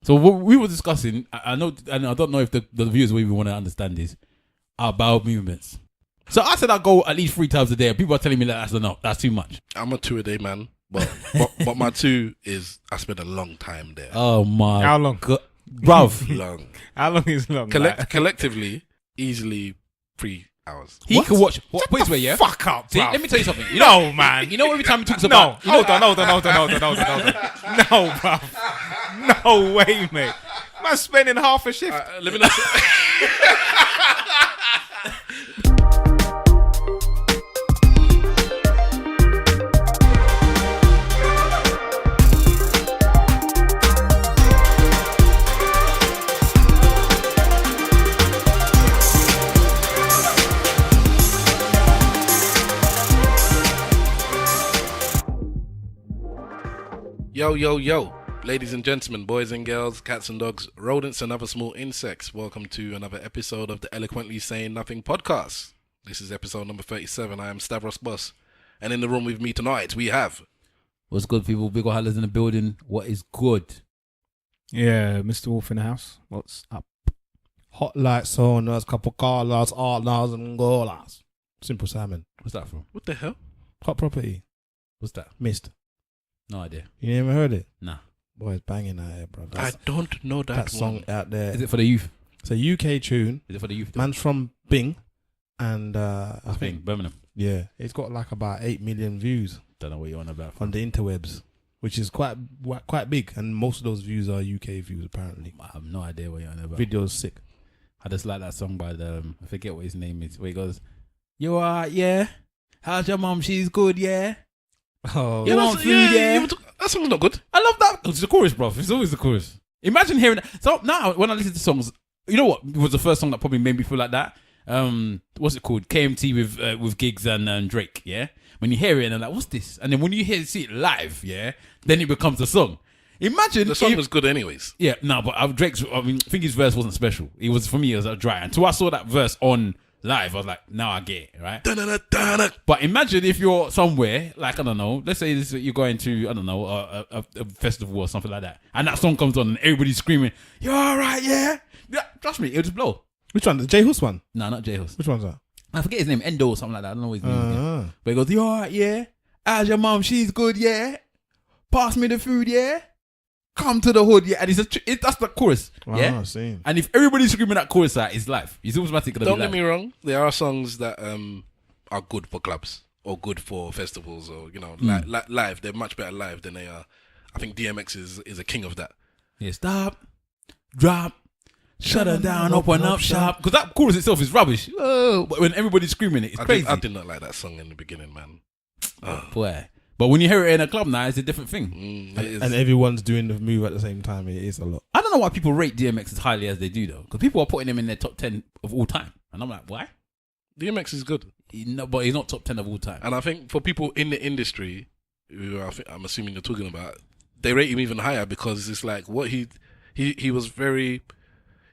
So what we were discussing, I know, and I don't know if the viewers will even want to understand this, are bowel movements. So I said I go at least 3 times a day, and people are telling me that that's enough. That's too much. I'm a 2 a day man, but my 2 is I spend a long time there. Oh my! How long, bruv? Long. How long is long? Collectively, easily 3 hours. He can watch. What? Put it this way, yeah. Fuck up, See, bruv. let me tell you something. No, man. You know every time he talks about. No, hold on. No, bruv. No way, mate. Man, spending half a shift. Let me not. Yo, ladies and gentlemen, boys and girls, cats and dogs, rodents and other small insects. Welcome to another episode of the Eloquently Saying Nothing podcast. This is episode number 37. I am Stavros Boss. And in the room with me tonight, we have... What's good, people? Big ol' Hallers in the building. What is good? Yeah, Mr. Wolf in the house. What's up? Hot light saunas, capocalas, artlas, and golas. Simple salmon. What's that from? What the hell? Hot property. What's that? Mist. No idea. You never heard it? Nah. Boy, it's banging out here, bro. I don't know that song out there. Is it for the youth? It's a UK tune. Is it for the youth? Man's from Bing. And I think, Birmingham. yeah, it's got like about 8 million views. Don't know what you're on about. On the interwebs, which is quite big. And most of those views are UK views, apparently. I have no idea what you're on about. Video's sick. I just like that song by I forget what his name is, where he goes, "You alright, yeah? How's your mum? She's good, yeah? Oh, You want food, yeah?" That song's not good. I love that. It's the chorus, bro. It's always the chorus. Imagine hearing that. So now, when I listen to songs, you know what was the first song that probably made me feel like that? What's it called? KMT with Giggs and Drake, yeah? When you hear it and I'm like, what's this? And then when you see it live, yeah, then it becomes a song. Imagine the song was good anyways. Yeah, no, but I think his verse wasn't special. It was, for me, it was dry. Until I saw that verse on live, I was like, now I get it, right? Da-da-da-da-da. But imagine if you're somewhere, like, I don't know, let's say you're going to, I don't know, a festival or something like that, and that song comes on and everybody's screaming, "You're alright, yeah?" Trust me, it'll just blow. Which one? The J Hus one? No, not J Hus. Which one's that? I forget his name, Endo or something like that. I don't know what his name is. But he goes, "You alright, yeah? How's your mum? She's good, yeah? Pass me the food, yeah? Come to the hood, yeah?" And that's the chorus, yeah? Oh, same. And if everybody's screaming that chorus out, it's live. It's automatically gonna Don't be live. get me wrong. There are songs that are good for clubs or good for festivals or, you know, live. They're much better live than they are. I think DMX is a king of that. Yeah, stop, drop, shut her down, open up shop. Because that chorus itself is rubbish. Oh, but when everybody's screaming it, it's crazy. I did not like that song in the beginning, man. Boy. But when you hear it in a club now, it's a different thing. And everyone's doing the move at the same time. It is a lot. I don't know why people rate DMX as highly as they do, though. Because people are putting him in their top 10 of all time. And I'm like, why? DMX is good. But he's not top 10 of all time. And I think for people in the industry, who I'm assuming you're talking about, they rate him even higher because it's like what he was very...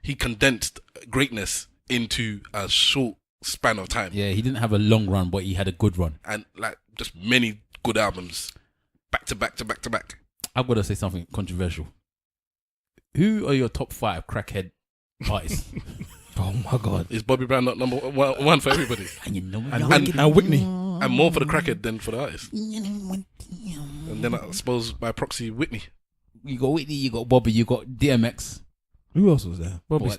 He condensed greatness into a short span of time. Yeah, he didn't have a long run, but he had a good run. And like just many good albums back to back to back to back. I've got to say something controversial. Who are your top 5 crackhead artists? Oh my God. Is Bobby Brown not number one for everybody? and Whitney. And more for the crackhead than for the artist. And then I suppose by proxy, Whitney. You got Whitney, you got Bobby, you got DMX. Who else was there? Bobby's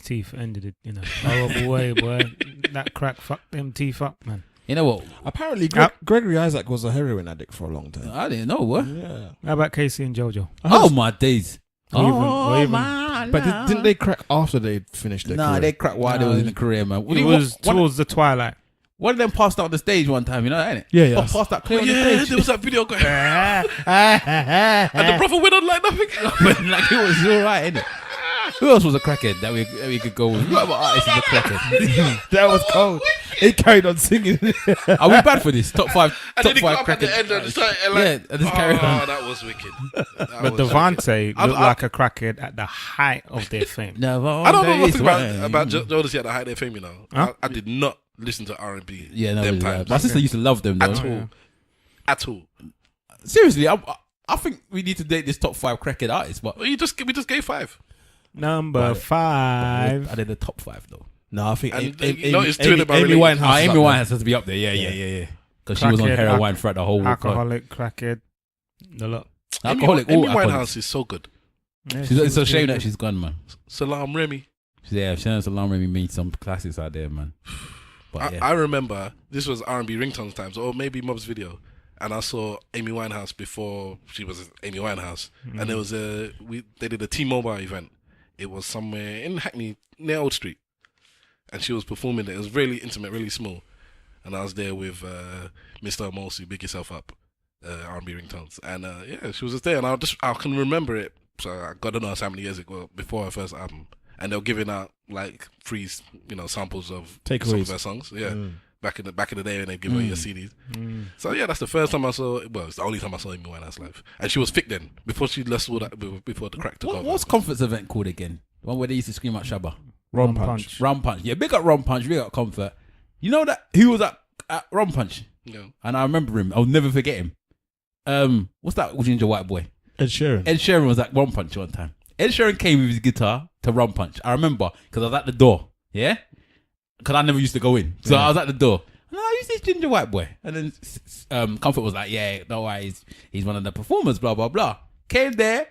teeth ended it, you know. Horrible way, boy. That crack fucked them teeth up, man. You know what? Apparently, Gregory Isaac was a heroin addict for a long time. I didn't know, what? Yeah. How about Casey and JoJo? Oh, my days. But didn't they crack after they finished their career? Nah, they cracked while they was in the career, man. It was towards the twilight. One of them passed out on the stage one time, you know, ain't it? Yeah. Passed out clear on the stage. There was that video going. And the brother went on like nothing. Like, it was alright, innit? Who else was a crackhead that we could go with? What other artist is a crackhead? That was cold. He carried on singing. Are we bad for this? Top 5 And then he got up crackhead. at the end and started like, yeah, and just carried on. Oh, that was wicked. But Devante looked like a crackhead at the height of their fame. No, I don't know nothing about Jodeci at the height of their fame, you know. Huh? I did not listen to R&B. Yeah, no, them really, times. my sister used to love them, though. At all. Seriously, I think we need to date this top 5 crackhead artists, but Well, we just gave 5. Number 5. are they the top 5 though? No, I think And Amy you notice two of them are Amy really- Winehouse. Amy is up there. Winehouse has to be up there. Yeah. Because she was on Crackhead, heroin throughout the whole war. Alcoholic, crackhead. The lot. Alcoholic. Amy all alcoholics. Winehouse is so good. Yeah, It's a shame that she's gone, man. Salam Remy. Yeah, Shannon's Alarm Remy made some classics out there, man. But yeah. I remember this was R&B ringtones times, or maybe Mob's video, and I saw Amy Winehouse before she was Amy Winehouse, and there was they did a T-Mobile event. It was somewhere in Hackney near Old Street, and she was performing it. It was really intimate, really small, and I was there with Mr. Amosi, Big Yourself Up, R&B ringtones, and yeah, she was just there, and I can remember it. So I got to know how many years ago before her first album. And they were giving out like free, samples of some of her songs. Yeah, back in the day when they give away your CDs. So yeah, that's the first time I saw. Well, it's the only time I saw Amy Winehouse live, and she was thick then. Before she lost all that, before the crack took over. What's Comfort's event called again? The one where they used to scream out Shabba. Rum Punch. Rum Punch. Yeah, big up Rum Punch. Big up Comfort. You know that he was at Rum Punch, Yeah. and I remember him. I'll never forget him. What's that ginger white boy? Ed Sheeran. Ed Sheeran was at Rum Punch one time. Ed Sheeran came with his guitar to Rum Punch. I remember because I was at the door. Yeah, because I never used to go in, so I was at the door. And who's this ginger white boy? And then Comfort was like, yeah, no way, he's one of the performers. Blah blah blah. Came there,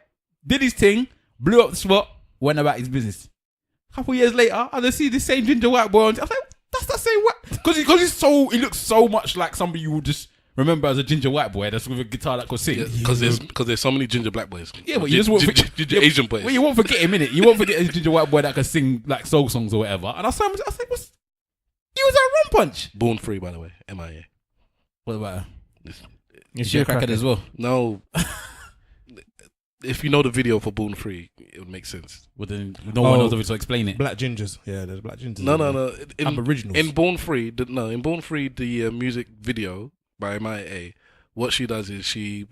did his thing, blew up the spot, went about his business. A couple years later, I just see the same ginger white boy. I was like, that's the same white because he looks so much like somebody you would just remember as a ginger white boy that's with a guitar that could sing. Because there's so many ginger black boys. Yeah, but you just won't forget ginger Asian boys. Well, you won't forget him, innit? You won't forget a ginger white boy that could sing like soul songs or whatever. And I saw him, I was like, he was at Rum Punch. Born Free, by the way, MIA. What about her? Is She a crackhead as well? No. If you know the video for Born Free, it would make sense. Well, then no one knows of it to explain it. Black Gingers. Yeah, there's Black Gingers. No. Aboriginals. In Born Free, in Born Free, the music video by MIA, what she does is she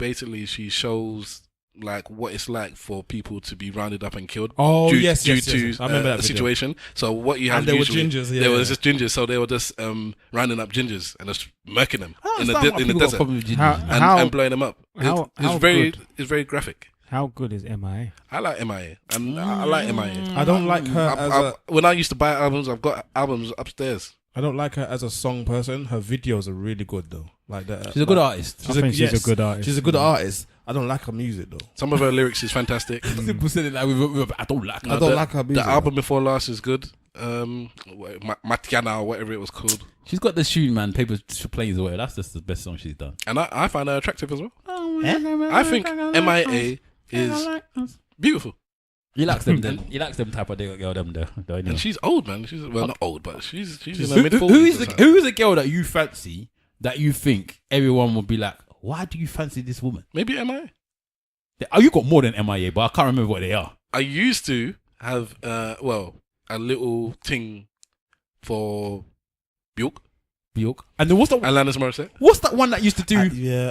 shows like what it's like for people to be rounded up and killed. Oh, due yes. to I remember that a video. situation. So what you have And there were usually, gingers, yeah. there was just gingers, so they were just rounding up gingers and just murking them in the desert and blowing them up. It's very graphic. How good is MIA? I like MIA, and I like MIA. I don't like her When I used to buy albums, I've got albums upstairs. I don't like her as a song person. Her videos are really good though. Like that. She's a good artist. I think she's a good artist. She's a good artist. I don't like her music though. Some of her lyrics is fantastic. Simple said it like I don't like her. I don't like her music. The album before last is good. Matiana or whatever it was called. She's got this tune, man, Paper Planes or whatever. That's just the best song she's done. And I find her attractive as well. I think MIA is beautiful. He likes them then. He likes them type of girl them though. And she's old, man. She's not old, but she's in her mid-40s. Who is a girl that you fancy that you think everyone would be like, why do you fancy this woman? Maybe MIA. Oh, you got more than MIA, but I can't remember what they are. I used to have a little thing for Bjork. And then what's that? Alanis Morissette. What's that one that used to do?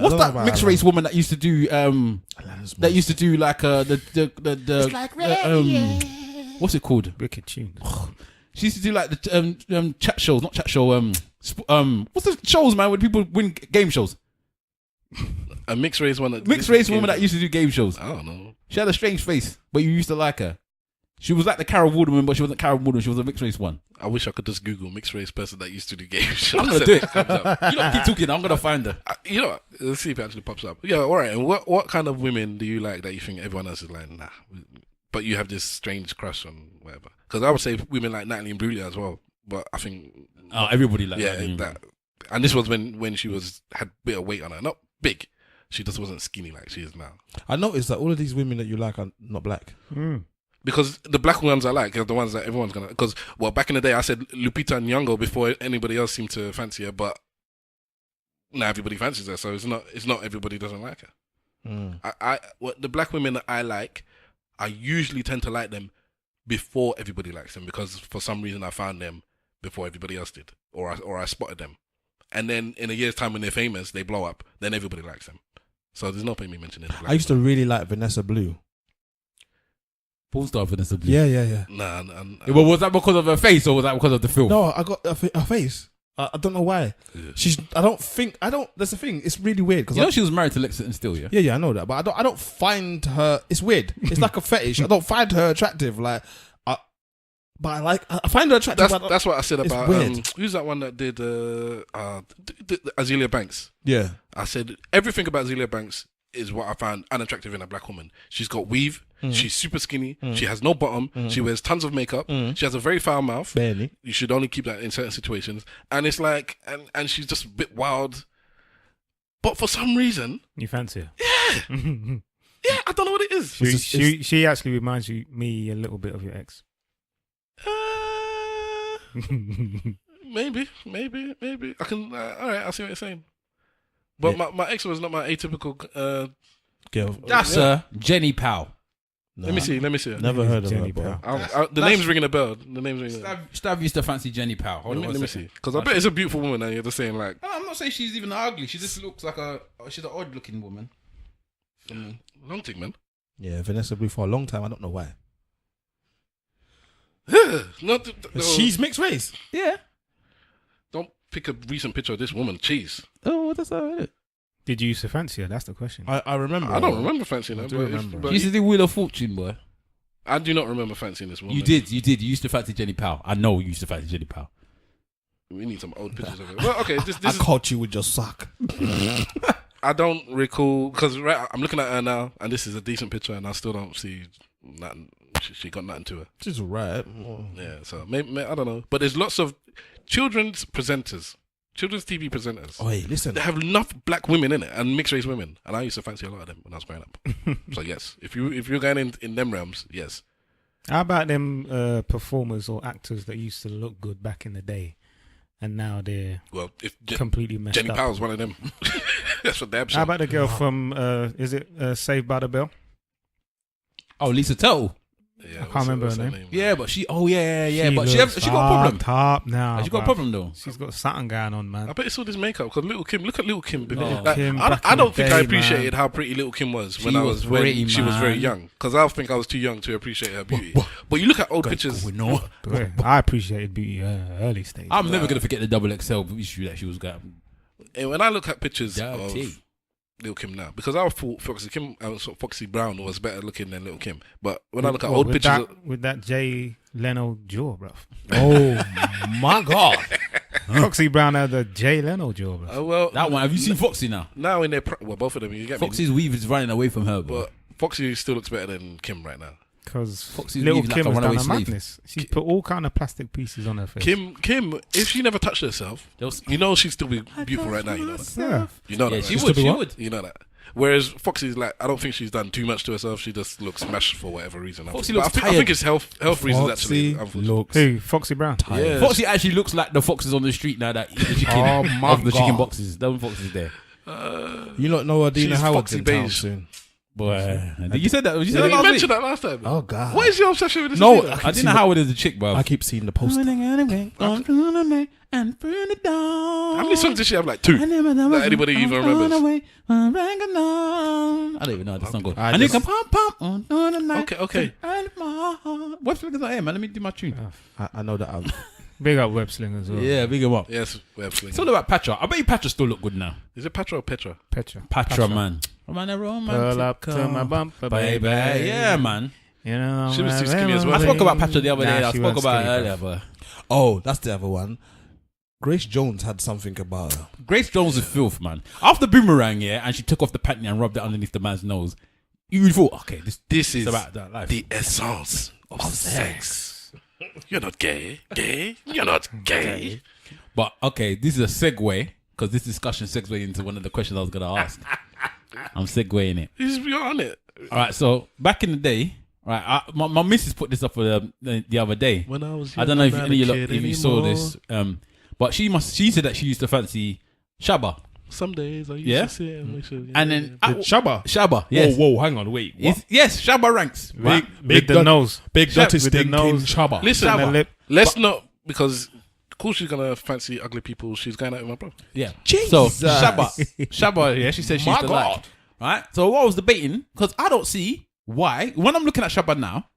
What's that mixed race woman that used to do? That used to do like the like what's it called? Wicked tune. She used to do like the chat shows, not chat show. What's the shows, man? When people win game shows. A mixed race one. Mixed race woman that used to do game shows. I don't know. She had a strange face, but you used to like her. She was like the Carol Vorderman, but she wasn't Carol Vorderman. She was a mixed race one. I wish I could just Google mixed race person that used to do game shows. I'm gonna do it. You don't keep talking. I'm gonna find her. You know, let's see if it actually pops up. Yeah, all right. And what kind of women do you like that you think everyone else is like, nah, but you have this strange crush on whatever? Because I would say women like Natalie Imbruglia as well. But I think everybody like that. And this was when she had a bit of weight on her, not big. She just wasn't skinny like she is now. I noticed that all of these women that you like are not black. Because the black ones I like are the ones that everyone's gonna. Because back in the day I said Lupita Nyong'o before anybody else seemed to fancy her, but now everybody fancies her. So it's not everybody doesn't like her. The black women that I like, I usually tend to like them before everybody likes them because for some reason I found them before everybody else did, or I spotted them, and then in a year's time when they're famous, they blow up. Then everybody likes them. So there's no point me mentioning it. I used to really like Vanessa Blue. Porn star Vanessa Blue. Yeah. Nah. Well, was that because of her face or was that because of the film? No, I got her face. I don't know why. That's the thing. It's really weird because You know she was married to Lexington still, yeah? yeah, I know that, but I don't find her. It's weird. It's like a fetish. I don't find her attractive. Like, but I find her attractive. That's what I said about weird. who's that one that did Azealia Banks. Yeah, I said everything about Azealia Banks is what I found unattractive in a black woman. She's got weave. She's super skinny. She has no bottom. She wears tons of makeup. She has a very foul mouth. barely. You should only keep that in certain situations. And it's like, and she's just a bit wild. But for some reason, You fancy her? yeah, I don't know what it is. She actually reminds me a little bit of your ex. Maybe. I can. All right, I see what you're saying. But my ex was not my atypical Girl. That's Jenny Powell. Nah, Let me see. Never heard of her, Jenny bro. Powell. The name's ringing a bell. The name's ringing a bell. Stav used to fancy Jenny Powell. Hold on Let one me second. see. Because I bet it's a beautiful woman and you're just saying like... I'm not saying she's even ugly. She just looks like she's an odd looking woman. For me. Long thing, man. Yeah, Vanessa Blue for a long time. I don't know why. No, She's mixed race. Yeah. don't pick a recent picture of this woman. Cheese. Oh, that's all right. Did you used to fancy her? That's the question. I remember. I don't remember fancying her. do But remember. but She used to do Wheel of Fortune, boy. I do not remember fancying this woman. You did. You used to fancy Jenny Powell. I know you used to fancy Jenny Powell. We need some old pictures of her. Well, okay, this I is... caught you with your sock. I don't recall... Because I'm looking at her now and this is a decent picture and I still don't see nothing. She got nothing to her. She's alright. Yeah, so maybe I don't know. But there's lots of children's presenters. Children's TV presenters. Oh, hey, listen. They have enough black women in it and mixed race women, and I used to fancy a lot of them when I was growing up. So yes, if you're going in them realms, yes. How about them performers or actors that used to look good back in the day, and now they're Well, if completely messed Jenny up? Powell's one of them, that's for damn sure. How about the girl from is it Saved by the Bell? Oh, Lisa Tuttle. Yeah, I can't remember what's her her name. Yeah, but she. Oh yeah. But she looks got a problem. Top now. She got a bruv. problem though. She's got something going on, man. I bet it's all this makeup because Little Kim. Look at Little Kim. Little Kim I back don't in the think I day, appreciated man. how pretty Little Kim was She when was pretty, she was very man. young. Because I think I was too young to appreciate her beauty. But you look at old pictures. Boy, I appreciated beauty early stage. I'm never gonna forget the double XL issue that she was got. And when I look at pictures Dirty. of Little Kim now, because I thought Foxy Brown was better looking than Little Kim. But when I look at old with pictures, with that Jay Leno jaw, bro. Oh my God. Foxy Brown had the Jay Leno jaw, bro. well, That one. Have you seen Foxy now? now in their both of them, you get me. Foxy's weave is running away from her, But Foxy still looks better than Kim right now. Because Foxy's Little weaving like Kim a has runaway done a slave. madness. She's put all kind of plastic pieces on her face. Kim, if she never touched herself, you know she'd still be beautiful right now. You know that. Yeah. You know Yeah, that. she right? would. She what? would. You know that. Whereas Foxy's like, I don't think she's done too much to herself. She just looks smashed for whatever reason. Foxy But looks I tired. think it's health reasons actually. Foxy Unfortunately. looks Who? Foxy Brown. Yeah. Foxy actually looks like the foxes on the street now that eat the chicken. Oh, my of the God. chicken boxes. Those foxes there. You don't know Adina She's Howard's Foxy in town beige. soon. Boy, you said that. You said Did that you last mention week. that last time? Oh God. What is your obsession with this? No, Adina? I didn't know Howard is a chick, bro. I keep seeing the poster. How many songs did she have? Like 2. That anybody even remembers? I don't even know how this song goes. I And you just- can pump, pump on the night. Okay. Web Slingers not here, man. Let me do my tune. I know that. Big up Web Sling as well. Yeah, big him up. Yes, Web Sling. It's all about Patra. I bet you Patra still look good now. Is it Patra or Petra? Petra. Patra, man. Pull up to my bumper, baby. Yeah, man. You know, She was too skinny as well. I spoke about Patra the other day. Nah, I she spoke wasn't about it skinny, earlier, bruv. but Oh, that's the other one. Grace Jones had something about her. Grace Jones is filth, man. After Boomerang, yeah, and she took off the panty and rubbed it underneath the man's nose. You thought, okay, This is about that life. the essence of sex. You're not gay. You're not gay. But okay, this is a segue because this discussion segues into one of the questions I was gonna ask. I'm segueing it. You're on it. All right, so back in the day, right, my missus put this up the other day. When I was I don't know if young, I'm any of not you a lot, kid if you saw anymore. this, but she said that she used to fancy Shabba, Some days I used Yeah? to sit and make sure. and then Shabba. yes, Whoa, hang on, wait. What? yes, Shabba Ranx. Right? With the nose. Big dirty with the stinking nose. Shabba. Listen, And the lip. let's not, because of course she's gonna fancy ugly people. She's going out with my bro. Yeah. Jesus. So Shabba, yeah, she said she My used to like. God. Right. So what I was debating, because I don't see why when I'm looking at Shabba now,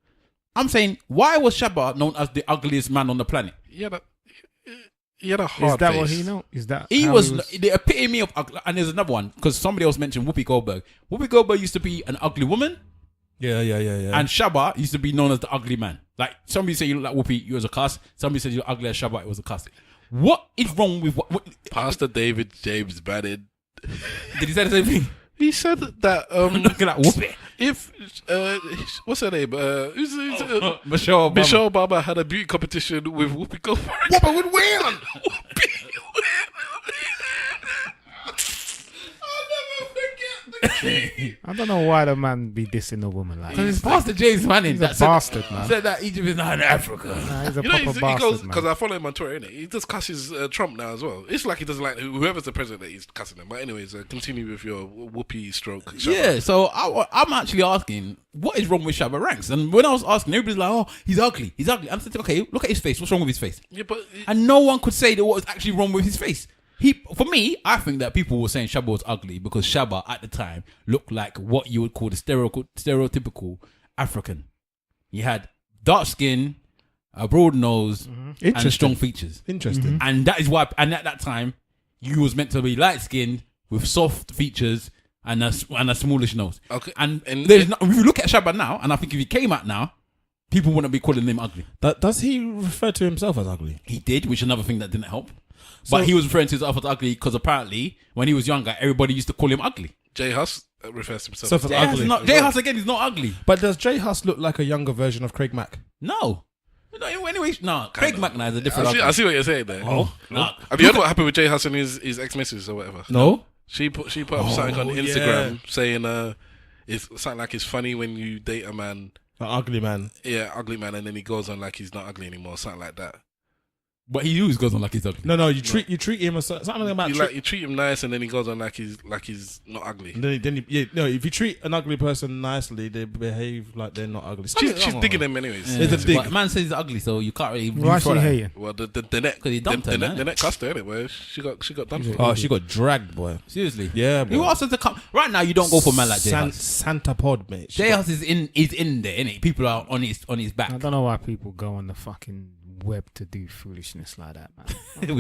I'm saying why was Shabba known as the ugliest man on the planet? Yeah, but He had a hard Is that face. what he know? Is that He how was the epitome of ugly. And there's another one because somebody else mentioned Whoopi Goldberg. Whoopi Goldberg used to be an ugly woman, Yeah. and Shabba used to be known as the ugly man. Like somebody said you look like Whoopi, you was a cuss. Somebody said you're ugly as Shabba, it was a cuss. What is wrong with what Pastor David James Bannon. did he say the same thing? He said that Looking like Whoopi. if what's her name? Michelle Obama. Michelle Obama had a beauty competition with Whoopi Goldberg. Whoopi would win. I don't know why the man be dissing a woman like Because that. it's Pastor James Manning. He's a bastard, man. Said that Egypt is not in Africa. Nah, he's a You know, proper he bastard, goes man. because I follow him on Twitter. Innit? He just cusses Trump now as well. It's like he doesn't like whoever's the president. He's cussing them. But anyways, continue with your whoopee stroke. Shabba. Yeah, so I'm actually asking, what is wrong with Shabba Ranx? And when I was asking, everybody's like, oh, he's ugly. I'm thinking, okay, look at his face. What's wrong with his face? Yeah, but And no one could say that what was actually wrong with his face. For me, I think that people were saying Shabba was ugly because Shabba at the time looked like what you would call the stereotypical African. He had dark skin, a broad nose, and strong features. Interesting. And that is why, and at that time, you was meant to be light skinned with soft features and a smallish nose. Okay. And And- there's if you look at Shabba now, and I think if he came out now, people wouldn't be calling him ugly. Does he refer to himself as ugly? He did, which is another thing that didn't help. So- But he was referring to himself as ugly because apparently when he was younger, everybody used to call him ugly. Jay Hus refers to himself So as for Jay ugly. Hus again is not ugly. But does J Hus look like a younger version of Craig Mack? No. Anyway, no. Craig McNair is a different I see ugly. what you're saying there. Oh, no. Have you heard what happened with Jay Hus and his ex-missus or whatever? No. She put up something on Instagram saying it's something like it's funny when you date a man, An ugly man. yeah, ugly man, and then he goes on like he's not ugly anymore, something like that. But he always goes on like he's ugly. No, you treat him as something about You treat him nice, and then he goes on like he's not ugly. if you treat an ugly person nicely, they behave like they're not ugly. She's digging him anyways. It's a dig. But man says he's ugly, so you can't really. Why is she throw that. hating? Well, the net, 'Cause he dumped her, man. the net cussed her, innit? She got done for. Oh, she got dragged, boy. Seriously. Yeah, boy. Who asked her to come? Right now, you don't go for a man like Jay Hus. Santa Pod, mate. Jay Hus is in there, innit? People are on his back. I don't know why people go on the fucking web to do foolishness like that, man.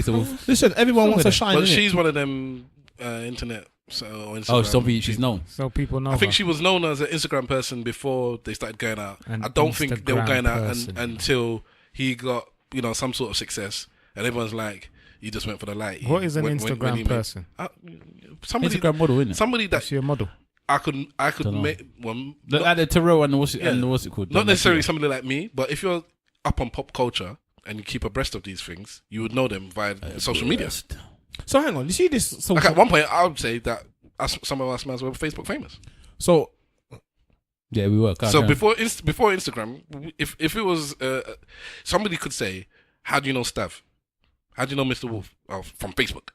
Listen, everyone wants to shine. But innit? she's one of them internet. Instagram. Oh, somebody she's known. So people know. I think her. she was known as an Instagram person before they started going out. An I don't think they were Instagram going out person. until he got some sort of success, and everyone's like, "You just went for the light." What is an When Instagram he made- person? somebody, Instagram model, innit? somebody Is that she a model? I could Dunno. make one. Like the Terrell and what's it called? Not necessarily somebody like me, but if you're up on pop culture and you keep abreast of these things, you would know them via social media. So hang on, you see this? So Like at one point, I would say that some of us men were Facebook famous. So Yeah, we were. So before Instagram, if it was somebody could say, "How do you know Stav? How do you know Mr. Wolf?" Oh, from Facebook.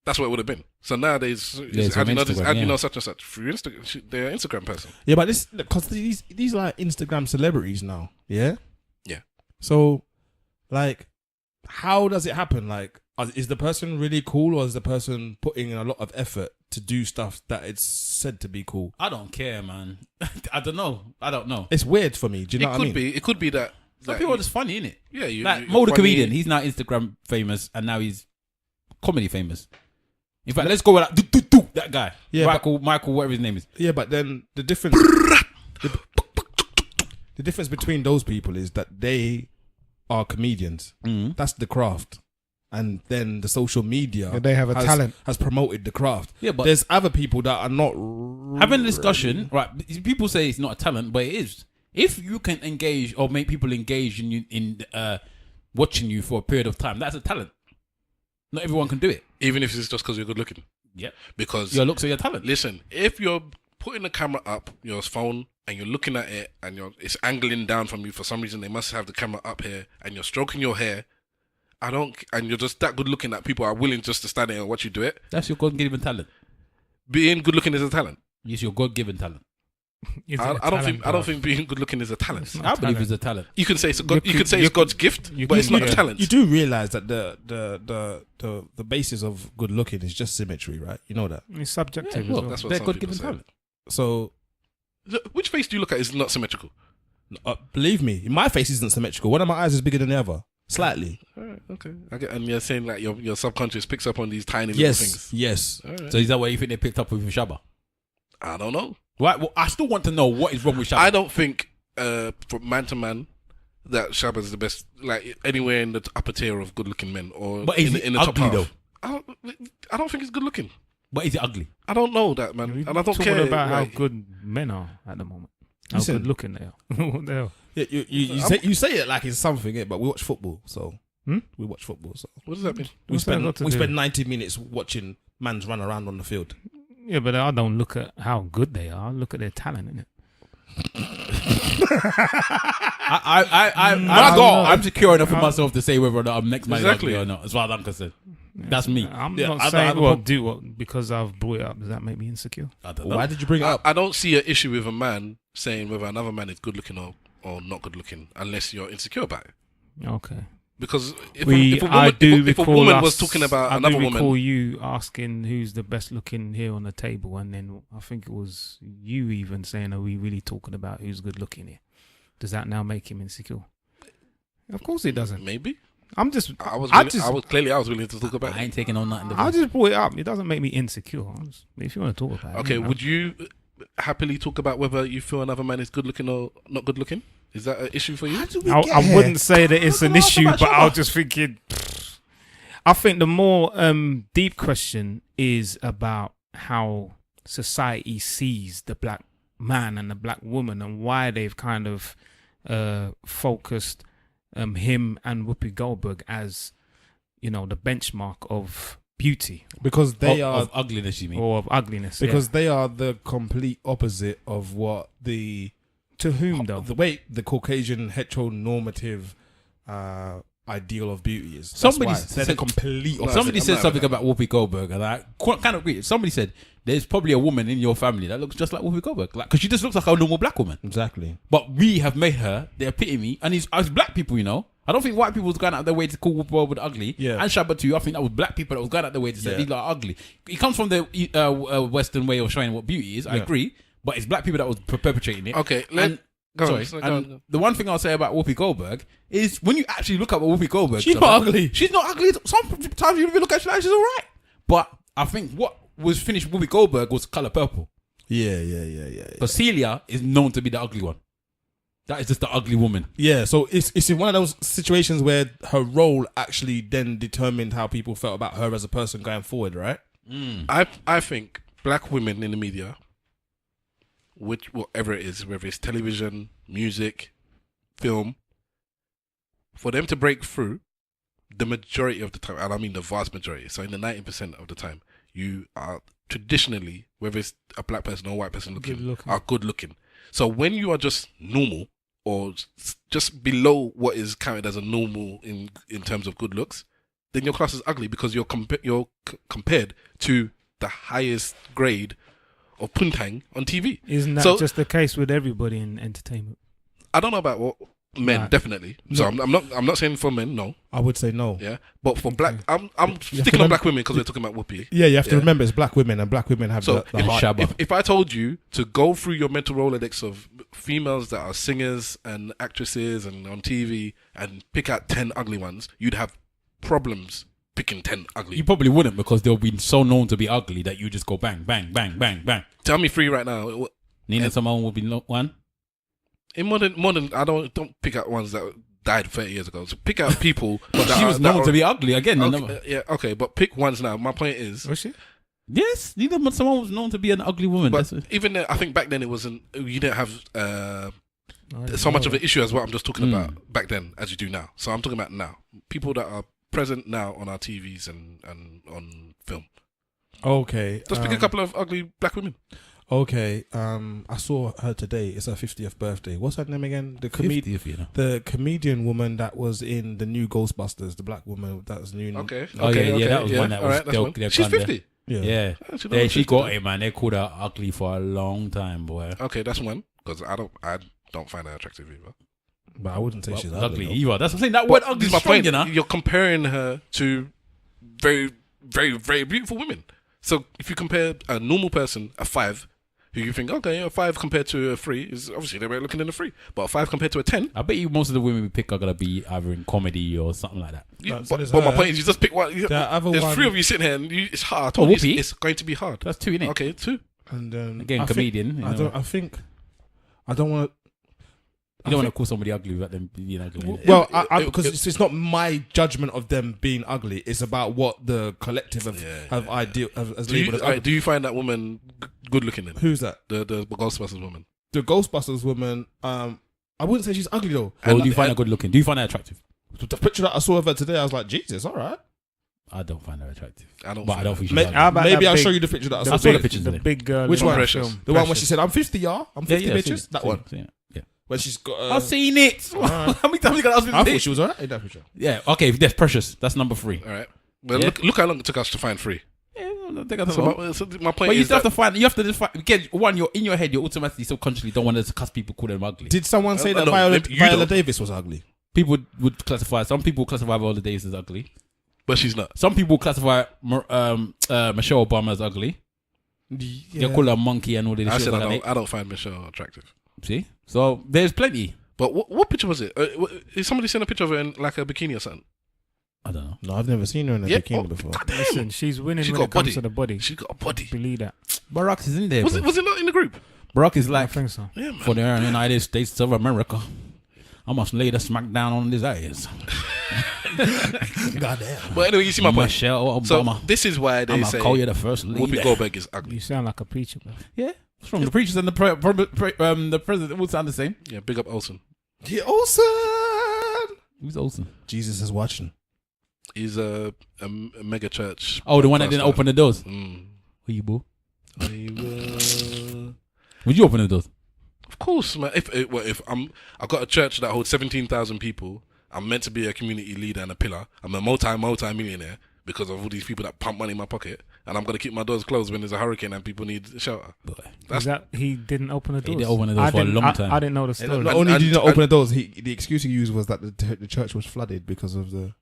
That's what it would have been. So nowadays, it's how do you know on this? Instagram, How do you yeah. know such and such through Instagram? They're an Instagram person. yeah, but this because these are Instagram celebrities now. Yeah. Yeah. So, like, how does it happen? Like, is the person really cool, or is the person putting in a lot of effort to do stuff that it's said to be cool? I don't care, man. I don't know. It's weird for me. Do you know what I mean? It could be that. Some people are just funny, innit? Yeah, Like you're Mo the funny. comedian, he's now Instagram famous and now he's comedy famous. In fact, let's go with that guy. Yeah, Michael, whatever his name is. Yeah, but then the difference, the difference between those people is that they are comedians. Mm. That's the craft, and then the social media. Yeah, they have a talent. Has promoted the craft. Yeah, but there's other people that are not having a discussion, right? People say it's not a talent, but it is. If you can engage or make people engage in you in watching you for a period of time, that's a talent. Not everyone can do it. Even if it's just because you're good looking. Yep. Because Your looks are your talent. listen, if you're putting the camera up your phone and you're looking at it and it's angling down from you for some reason, they must have the camera up here and you're stroking your hair. And you're just that good looking that people are willing just to stand there and watch you do it. That's your God-given talent. Being good looking is a talent. It's your God-given talent. Is it I a don't talent, think bro? being good looking is a talent. It's not I a believe talent. it's a talent. You can say it's You God's gift, but it's not a talent. You do realize that the basis of good looking is just symmetry, right? You know that. It's subjective Yeah, as look, well. That's what they're some God-given people say. talent. So Which face do you look at is not symmetrical? believe me, my face isn't symmetrical. One of my eyes is bigger than the other. Slightly. Alright, okay. And you're saying like your subconscious picks up on these tiny little things. Yes. Alright. So is that what you think they picked up with Shabba? I don't know. Right. Well, I still want to know what is wrong with Shabba. I don't think from man to man that Shabba's the best, like anywhere in the upper tier of good-looking men, or But is in it the top ugly half. though? I don't think he's good-looking. But is it ugly? I don't know that, man, and I don't talking care about like, how good men are at the moment. How Listen. good looking they are. What the hell? Yeah, you say it like it's something, yeah, but we watch football, so we watch football. So What does that mean? we What's that got to do? spend 90 minutes watching mans run around on the field. Yeah, but I don't look at how good they are. I look at their talent, innit? I'm secure enough in myself to say whether or not I'm next man Exactly. ugly or not. As far as I'm concerned, that's me. I'm Yeah, not I saying don't- because I've brought it up. Does that make me insecure? I don't know. Why did you bring it up? I don't see an issue with a man saying whether another man is good-looking or not good-looking, unless you're insecure about it. Okay. Because if a recall woman us- was talking about I another do woman, recall you asking who's the best looking here on the table, and then I think it was you even saying, "Are we really talking about who's good looking here?" Does that now make him insecure? Of course it doesn't. maybe I'm just. I was willing to talk about I it. ain't taking on nothing. I just brought it up. It doesn't make me insecure. If you want to talk about it. Okay, you know. would you happily talk about whether you feel another man is good-looking or not good-looking? Is that an issue for you? I wouldn't say that it's an issue, about but Shabba. I was just thinking. I think the more deep question is about how society sees the black man and the black woman, and why they've kind of focused him and Whoopi Goldberg as, the benchmark of beauty Because they are of ugliness. You mean? or of ugliness. because they are the complete opposite of what to whom though? the way the Caucasian heteronormative ideal of beauty is. Somebody That's why. They're the said- complete opposite. Somebody I'm said not something having about Whoopi Goldberg, and I kind of agree. Somebody said there's probably a woman in your family that looks just like Whoopi Goldberg, like because she just looks like a normal black woman. Exactly. But we have made her the epitome, and it's as black people, I don't think white people was going out their way to call Whoopi Goldberg ugly. Yeah. And Shabba too. I think that was black people that was going out their way to say Yeah. these are ugly. It comes from the Western way of showing what beauty is. I Yeah. agree, but it's black people that was perpetuating it. Okay, Go on. The one thing I'll say about Whoopi Goldberg is when you actually look at what Whoopi Goldberg, She's not ugly. She's not ugly. Sometimes you even look at her, she's all right. But I think what was finished with Whoopi Goldberg was Color Purple. Yeah. But Celia is known to be the ugly one. That is just the ugly woman. Yeah, so it's in one of those situations where her role actually then determined how people felt about her as a person going forward, right? I think black women in the media, whatever it is, whether it's television, music, film, for them to break through, the majority of the time, and I mean the vast majority, so in the 90% of the time, you are traditionally, whether it's a black person or a white person are good looking. So when you are just normal, or just below what is counted as a normal in terms of good looks, then your class is ugly because you're compared to the highest grade of puntang on TV. Isn't that just the case with everybody in entertainment? I don't know about what men, Right. definitely. So I'm not saying for men, no. I would say no. Yeah, but for black, I'm to sticking on remember- black women because we're talking about Whoopi. Yeah, you have to Yeah. remember it's black women, and black women have So the heart. Shabba. if I told you to go through your mental Rolodex of females that are singers and actresses and on TV and pick out 10 ugly ones, you'd have problems picking 10 ugly. You probably wouldn't because they'll be so known to be ugly that you just go bang, bang, bang, bang, bang. Tell me 3 right now. Nina Simone will be one. In modern, I don't pick out ones that died 30 years ago. So pick out people. that She was are- known that to are- be ugly again. Okay, yeah, okay, but pick ones now. My point is, Was she? Yes, Nina Simone was known to be an ugly woman. but That's even then, I think back then it wasn't. You didn't have I didn't so much know of an issue as what I'm just talking Mm. about back then as you do now. So I'm talking about now. People that are present now on our TVs and on film. Okay. Just pick a couple of ugly black women. Okay. I saw her today. It's her 50th birthday. What's her name again? The 50th, you know. the comedian woman that was in the new Ghostbusters, the black woman that was new. Okay. Oh, yeah, that was one that was- Alright, that's they'll- one. they'll She's come there. 50. Yeah. Yeah. Yeah, She got it, man. They called her ugly for a long time, boy. Okay, that's one. Because I don't find her attractive either. But I wouldn't say she's ugly ugly. though. either. That's what I'm saying. That word ugly This is is my strong, point. you know. You're comparing her to very, very, very beautiful women. So if you compare a normal person, a 5, who you think, okay, a 5 compared to a 3 is obviously they're looking in a 3, but a 5 compared to a 10. I bet you most of the women we pick are gonna be either in comedy or something like that. But my point is, you just pick one. There's 3 of you sitting here, and it's hard. I told you it's going to be hard. That's 2, innit? Okay, 2. And again, comedian. I don't want to. You don't want to call somebody ugly without them being ugly. Well, because it's not my judgment of them being ugly. It's about what the collective have labeled as ugly. Do you find that woman good looking then? Who's that? The Ghostbusters woman. The Ghostbusters woman. I wouldn't say she's ugly though. Well, do you find her good looking? Do you find her attractive? The picture that I saw of her today, I was like, Jesus, all right. I don't find her attractive. I don't think she's ugly. Maybe I'll show you the picture that I saw. I saw the pictures. The big girl. Which one? Precious. The one where she said, "I'm 50, y'all. I'm 50 bitches." That one. Yeah. When she's got. I've seen it. How many times you got asked me? I thought she was alright in that picture. Yeah. Okay. That's Precious. That's number 3. All right. Well, look how long it took us to find 3. Yeah. I think that's So my point but you is still have to find. You have to just find. Again, one, you're in your head. You automatically, subconsciously don't want to cuss people, call them ugly. Did someone say that no, Viola Davis was ugly? People would classify. Some people classify Viola Davis as ugly. but she's not. Some people classify Michelle Obama as ugly. Yeah. They call her a monkey and all this I shit. said Like I don't find Michelle attractive. See, so there's plenty. But what picture was it? Is somebody seen a picture of her in like a bikini or something? I don't know. No, I've never seen her in a bikini before. Listen, she's winning She when got it comes body. to the body. She got a body. Believe that. Barack is in there. Was it not in the group? Barack is I like think so. Yeah, man. for the United States of America. I must lay the smack down on his ass. Goddamn. But anyway, you see my point. Michelle So Obama. this is why they I'm say gonna call you the first lady. Whoopi Goldberg is ugly. You sound like a preacher, bro. Yeah, from the preachers and the president would sound the same. Yeah, big up Olsen. Yeah, Olsen. Who's Olsen? Jesus is watching. He's a mega church. Oh, the one that didn't open the doors. Mm. Who you, boo? Of Would you open the doors? course, man. If I got a church that holds 17,000 people, I'm meant to be a community leader and a pillar. I'm a multi-millionaire because of all these people that pump money in my pocket, and I'm gonna keep my doors closed when there's a hurricane and people need shelter. Is that he didn't open the doors? didn't open the doors for a long time. I didn't know the story. Not only did he not open the doors, the excuse he used was that the church was flooded because of the.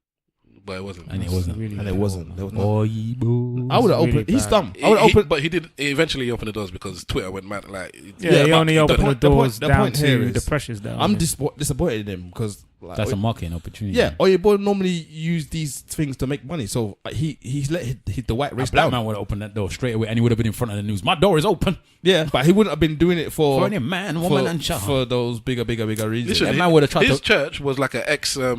But it wasn't. And it wasn't. Really And it wasn't. There was no. Oh, you boo. I would have really opened. He's bad. dumb. I would have opened. But he did eventually open the doors because Twitter went mad. Like, Yeah, he but only opened the point- doors the down point here to is- the pressures down. I'm there. disappointed in him because That's a marketing opportunity. yeah. Oyeboy normally use these things to make money, so he's let the white A race black down. man would have opened that door straight away and he would have been in front of the news. My door is open. Yeah, but he wouldn't have been doing it For for any man, woman, and child. for those bigger reasons. listen, That man would have tried his to- church was like an ex, I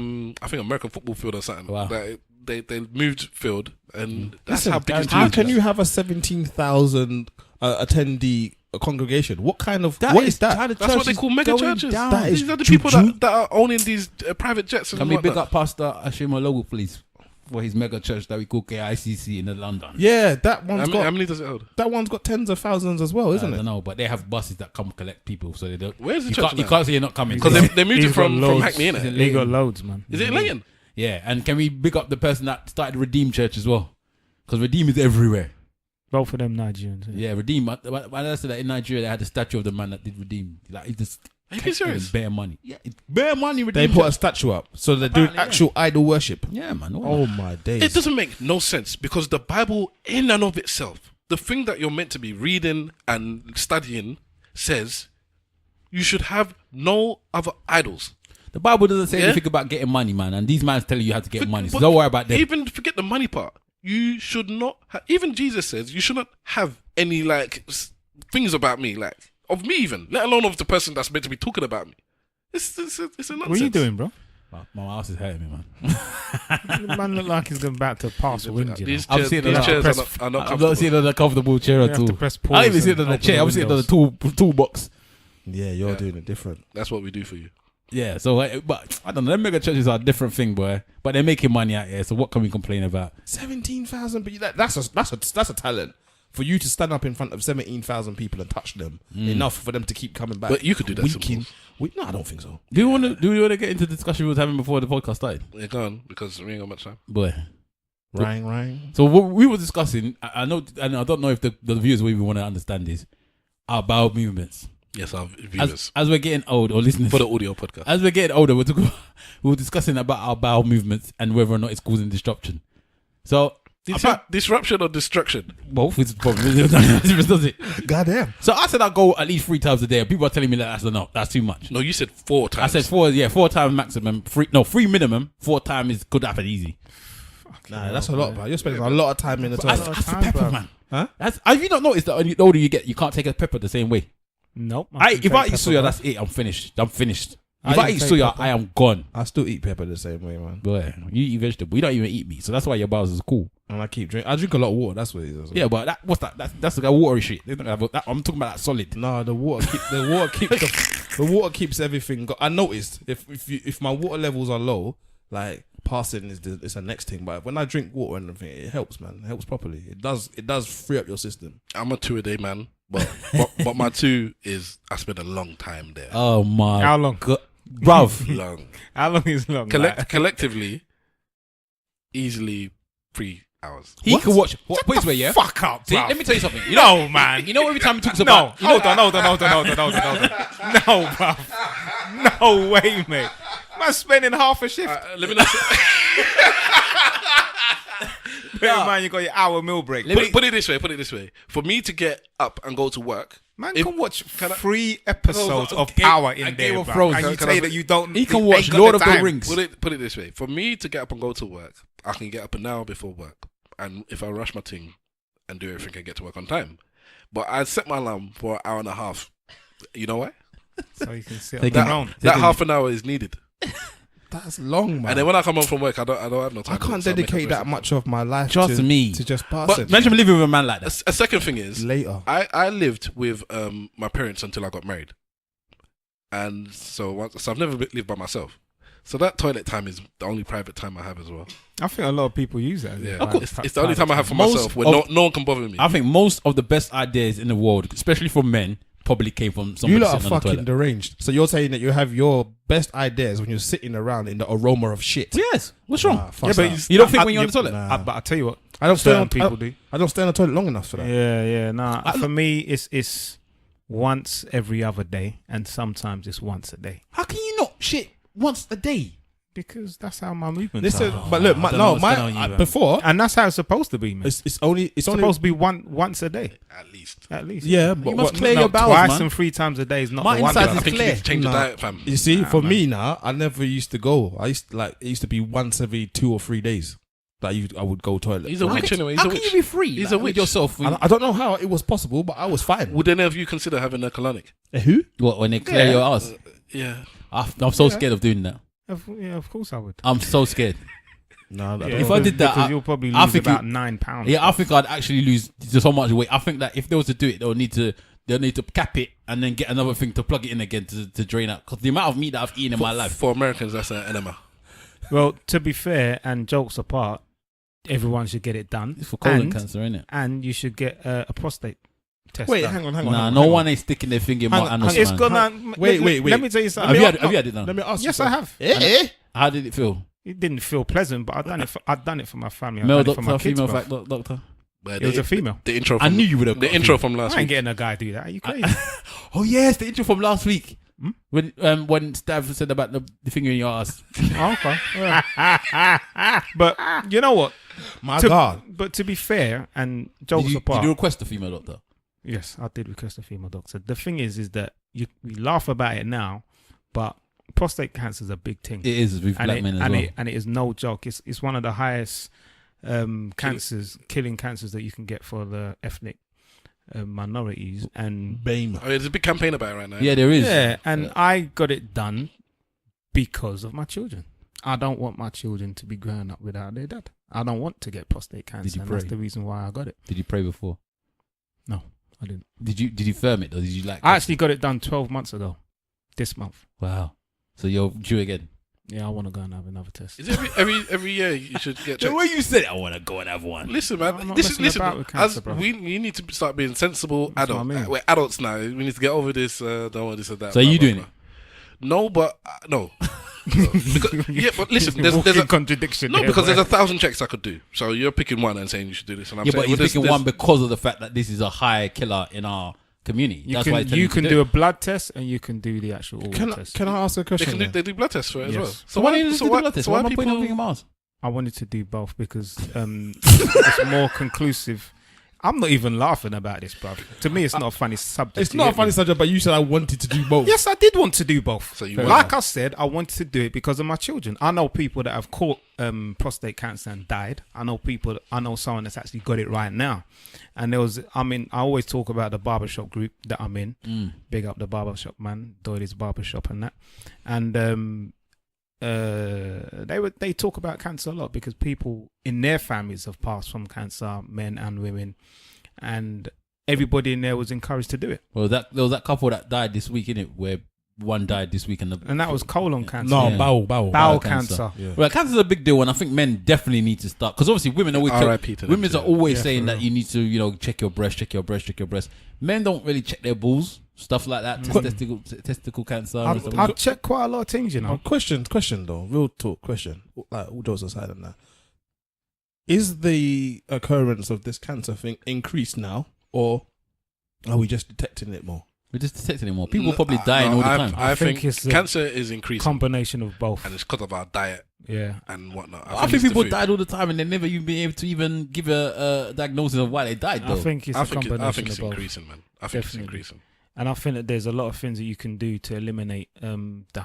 think American football field or something. Wow. Like, they moved field, and that's Listen, how big his how church can is. you have a 17,000 attendee congregation? What kind of That what is is that? how the That's what church they is call mega going churches. down. That is These are the people juju. that are owning these private jets. And Can we big whatnot. up Pastor Ashima Logo, please, for his mega church that we call KICC in London? Yeah, that one's How got many does it hold? that one's got tens of thousands as well, I isn't don't it? know, but they have buses that come collect people, so they don't. Where's the you church can't, you now? can't say you're not coming. Because they moved it He's got from loads. Hackney, Is it innit? They got loads, man. Is it in Leighton? Yeah, and can we big up the person that started Redeem Church as well? Because Redeem is everywhere. Both of them Nigerians. Yeah, Redeem. When I said that in Nigeria, they had the statue of the man that did Redeem. Like, it's just Are you being serious? bare money. Yeah, it's bare money. They Redeem put a Church. statue up, so they're doing Apparently, actual idol worship. Yeah, man. Oh my days! It doesn't make no sense because the Bible, in and of itself, the thing that you're meant to be reading and studying says you should have no other idols. The Bible doesn't say Yeah? anything about getting money, man. And these mans telling you how to get But- money. So but don't worry about them. Even forget the money part. You should not. Even Jesus says you should not have any like things about me, like of me, even let alone of the person that's meant to be talking about me. It's a nonsense. What are you doing, bro? My house is hurting me, man. The man look like he's about to pass the wind. You know? These I've chairs, seen these a lot. chairs Press- are not I'm not comfortable. sitting on a comfortable chair You at have to all. press I pause ain't even sitting and on a open chair. the I'm sitting on windows. a toolbox. Yeah, you're Yeah. doing it different. That's what we do for you. Yeah, so but I don't know. Them mega churches are a different thing, boy. But they're making money out here. So what can we complain about? 17,000, but that's a talent for you to stand up in front of 17,000 people and touch them enough for them to keep coming back. But you could do that. Weaking. Simple. No, I don't think so. Do you want to get into the discussion we was having before the podcast started, Yeah, go on because we ain't got much time. boy? Rang. So what we were discussing, I know, and I don't know if the viewers will even want to understand this, our bowel movements. Yes, our viewers As we're getting old, or listeners, for the audio podcast. as we're getting older, we were discussing about our bowel movements and whether or not it's causing disruption. So Disruption or destruction? Both is probably does it? Goddamn. So I said I go at least 3 times a day. People are telling me that that's enough. That's too much. No, you said 4 times. I said 4. Yeah, 4 times maximum. 3 minimum. 4 times could happen easy. Nah, that's a lot, bro. You're spending a lot of time in the toilet. That's the pepper, man. Huh? Have you not noticed that the older you get, you can't take a pepper the same way? Nope. If I eat soya, that's it. I'm finished. If I eat soya, I am gone. I still eat pepper the same way, man. Boy, you eat vegetable. You don't even eat meat, so that's why your bowels is cool. And I drink a lot of water. That's what it is. Yeah, but what's that? That's the watery shit. I'm talking about that solid. No, the water keeps everything. I noticed if my water levels are low, like passing is the next thing. But when I drink water and everything, it helps, man. It helps properly. It does free up your system. I'm a 2 a day man, but my 2 is I spend a long time there. Oh my! How long? Bruv. Long. How long is long? Collectively, easily 3 hours. He can watch. What? Put it this way, yeah. Fuck up, See, bruv. let me tell you something. No, man. You know every time he talks No, about. hold on. No, bruv. No way, mate. Man, spending half a shift. Let me not Bear in mind, you got your hour meal break. put it this way. For me to get up and go to work, Man if- can watch can I- 3 episodes of Game- Power in Game there, of bruv. Thrones. And you Can say I- that you don't. He can you watch ain't got Lord of the time. Rings. put it this way. For me to get up and go to work, I can get up an hour before work, and if I rush my thing and do everything, I get to work on time. But I set my alarm for an hour and a half. You know why? So you can sit They on can- the ground. That half an hour is needed. That's long, man. And then when I come home from work, I don't have no time. I can't so I make dedicate a that much of my life Trust me. to just But passing. Imagine living with a man like that. A second thing is, Later. I lived with my parents until I got married, and so I've never lived by myself. So that toilet time is the only private time I have as well. I think a lot of people use that. Yeah, Like, it's the only time I have for Most myself where no one can bother me. I think most of the best ideas in the world, especially from men, probably came from You somebody lot are sitting on the fucking toilet. deranged. So you're saying that you have your best ideas when you're sitting around in the aroma of shit. Yes. What's wrong? Nah, fuck Yeah, but that. You don't think when you're on the toilet? Nah. But I tell you what, I don't stay certain on people do. I don't stay on the toilet long enough for that. Yeah. Nah, for me, it's once every other day, and sometimes it's once a day How can you not shit once a day? because that's how my movements Listen, are. but look, I don't know what's going on with you, man. before And that's how it's supposed to be, man. it's only supposed to be once a day, At least. at least. yeah, but You must what- clear No, your bowels, twice man. and 3 times a day is not My the one. insides I is think you clear. need to change Nah. the diet, fam. You see, Nah, for man. me now, I never used to go. It used to be once every 2 or 3 days that I would go toilet. He's a witch anyway. He's How a can you witch. be free? He's like, a with witch. yourself. I don't know how it was possible, but I was fine. Would any of you consider having a colonic? Who? What, when they clear Yeah. your ass? Yeah. I'm so scared of doing that. Of course I would. I'm so scared. No, Yeah, If I did that, because you'll probably I lose think about £9. Yeah, I think I'd actually lose so much weight. I think that if they was to do it, they'll need to cap it and then get another thing to plug it in again to drain out. Because the amount of meat that I've eaten in my life. For Americans, that's an enema. Well, to be fair, and jokes apart, everyone should get it done. It's for colon And- cancer, isn't it? And you should get a prostate test. Wait, done. hang on. Nah, no one ain't sticking their finger in my Hang on, anus, It's man. gonna. Wait. Let me tell you Have something. you had it done? Let me ask you. Yes, I something. have. How did it feel? It didn't feel pleasant, but I've done it for my family. I've Male done it for my doctor, kids, female bruv. doctor? But It was a female. The intro. From, I knew you would have. The got a intro female. from last I ain't week. getting a guy to do that. Are you crazy? Oh yes, the intro from last week. Hmm? When Stav said about the finger in your ass. Oh, okay. Yeah. But you know what? My God. But to be fair, and Did jokes you apart, request a female doctor? yes, I did request a female doctor. The thing is that we laugh about it now, but prostate cancer is a big thing. It is with black men as well. And it is no joke. It's one of the highest killing cancers that you can get for the ethnic minorities. And BAME. Oh, there's a big campaign about it right now. Yeah, there is. yeah, and I got it done because of my children. I don't want my children to be growing up without their dad. I don't want to get prostate cancer. you And that's pray? the reason why I got it. Did you pray before? No, I didn't. Did you firm it or did you like? I actually got it done 12 months ago. This month. Wow. So you're due again. Yeah, I want to go and have another test. Is it every year you should get The checked? way you said it, I want to go and have one. Listen, I'm man. not This is messing listen. about with cancer, As bro. we need to start being sensible That's what adults. I mean. We're adults now. We need to get over this. Don't want this or that. So blah, you blah, doing blah. No, but no. Because, yeah, but listen. There's Walking a contradiction. no there, because bro. there's 1,000 checks I could do. So you're picking one and saying you should do this, and I'm Yeah, saying but you're well, picking there's- one because of the fact that this is a high killer in our community. You That's can, why it's telling you to can do do it. a blood test and you can do the actual organ test. Can I ask a They question? can do, then? they do blood tests for it as Yes. well. So why do you do the blood test? So Why why am I putting people? everything in my ass? I wanted to do both because it's more conclusive. I'm not even laughing about this, bruv. To me, it's not a funny subject. It's not a funny subject, but you said I wanted to do both. Yes, I did want to do both. So like I said, I wanted to do it because of my children. I know people that have caught prostate cancer and died. I know someone that's actually got it right now. And I always talk about the barbershop group that I'm in. Big up the barbershop, man. Doyley's barbershop and that. And they talk about cancer a lot because people in their families have passed from cancer, men and women, and everybody in there was encouraged to do it. Well, there was that couple that died this week, innit? Where one died this week, and that was colon cancer. No, bowel cancer. Yeah. Well, cancer's a big deal, and I think men definitely need to start because obviously women always women are always saying that you need to check your breast. Men don't really check their balls. Stuff like that, testicle cancer. I've checked quite a lot of things, Question though, real talk question. Like all jokes aside on that, is the occurrence of this cancer thing increased now, or are we just detecting it more? We're just detecting it more. People are probably dying all the time. I think it's cancer is increasing. Combination of both, and it's because of our diet, and whatnot. I think people died all the time, and they never even been able to even give a diagnosis of why they died. Though I think it's combination I think it's of both. increasing, man. I think it's increasing. And I think that there's a lot of things that you can do to eliminate the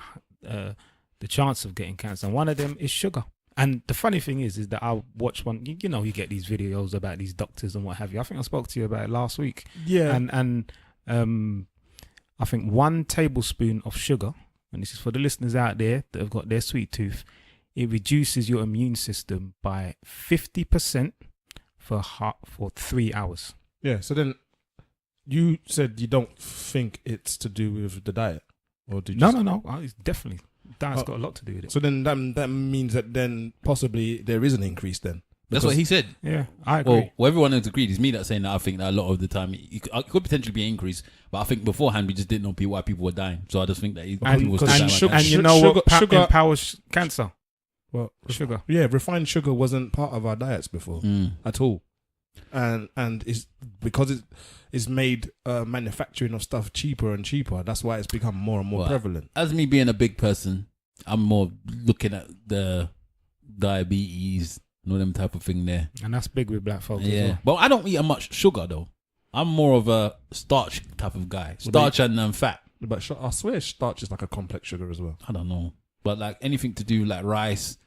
chance of getting cancer. And one of them is sugar. And the funny thing is that I watch one. You get these videos about these doctors and what have you. I think I spoke to you about it last week. Yeah. And I think 1 tablespoon of sugar, and this is for the listeners out there that have got their sweet tooth, it reduces your immune system by 50% for 3 hours. Yeah. So then. You said you don't think it's to do with the diet, or did you? No. It's definitely diet's got a lot to do with it. So then that means that then possibly there is an increase then. That's what he said. Yeah, I agree. Well, everyone has agreed. It's me that's saying that I think that a lot of the time it could potentially be an increase, but I think beforehand we just didn't know why people were dying. So I just think that sugar empowers cancer. Well, sugar. Yeah, refined sugar wasn't part of our diets before at all, and it's because it's made manufacturing of stuff cheaper and cheaper. That's why it's become more and more prevalent. As me being a big person, I'm more looking at the diabetes and all them type of thing there. And that's big with black folks as well. But I don't eat much sugar though. I'm more of a starch type of guy. Starch and fat. But I swear starch is like a complex sugar as well. I don't know. But like anything to do with like rice,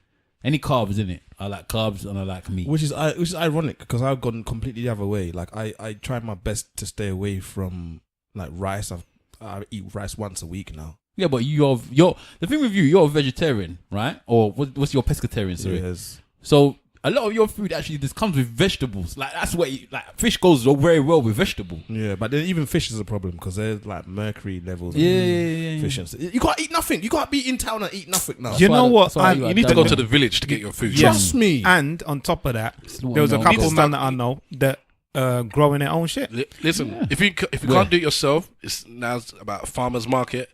any carbs in it. I like carbs and I like meat. Which is ironic because I've gone completely the other way. Like I try my best to stay away from like rice. I eat rice once a week now. Yeah, but you're the thing with you're a vegetarian, right? Or what's your pescatarian? Sorry. Yes. So a lot of your food actually just comes with vegetables. Like that's where fish goes very well with vegetable. Yeah, but then even fish is a problem because there's like mercury levels. Yeah. Fish and you can't eat nothing. You can't be in town and eat nothing now. You know what? You need to go to the village to get your food. Trust me. And on top of that, there was a couple of men that I know that growing their own shit. Listen, if you can't do it yourself, it's now about farmers market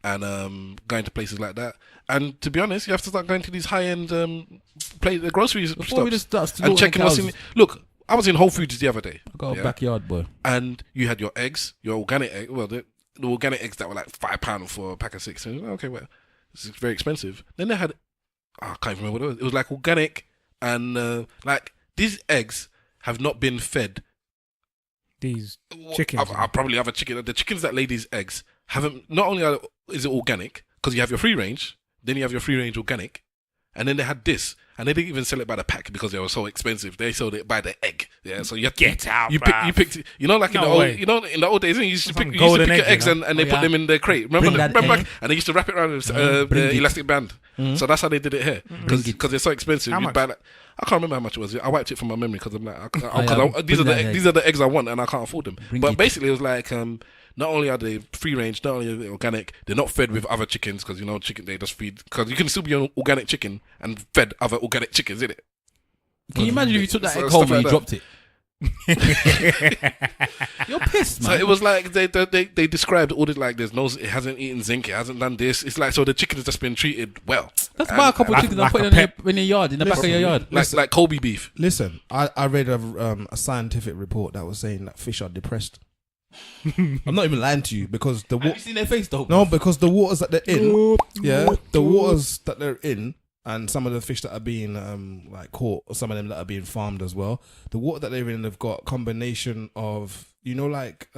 and going to places like that. And to be honest, you have to start going to these high-end the grocery shops and checking what's in. Look, I was in Whole Foods the other day. I got a backyard, boy. And you had your eggs, your organic egg. Well, the organic eggs that were like £5 for a pack of 6. And okay, well, this is very expensive. Then they had, I can't even remember what it was. It was like organic, and like these eggs have not been fed. These chickens. I probably have a chicken. The chickens that lay these eggs haven't. Not only is it organic because you have your free range. Then you have your free range organic, and then they had this, and they didn't even sell it by the pack because they were so expensive. They sold it by the egg. Yeah, so you have to get out. You picked. In the old days, you used to pick your eggs and they put them in the crate. Remember back, and they used to wrap it around with the elastic band. So that's how they did it here because they're so expensive. I can't remember how much it was. I wiped it from my memory because I'm like, these are the eggs I want and I can't afford them. But basically, it was like. Not only are they free range, not only are they organic, they're not fed with other chickens because chicken they just feed because you can still be an organic chicken and fed other organic chickens, innit? Can you imagine if you took that egg home and you dropped it? You're pissed, man. So it was like they described all the it hasn't eaten zinc, it hasn't done this. It's like so the chicken has just been treated well. That's why a couple of chickens I put in your yard, in the back of your yard, like Kobe beef. Listen, I read a scientific report that was saying that fish are depressed. I'm not even lying to you because have you seen their face though? No, because the waters that they're in, the waters that they're in, and some of the fish that are being like caught, or some of them that are being farmed as well, the water that they're in have got combination of, you know, like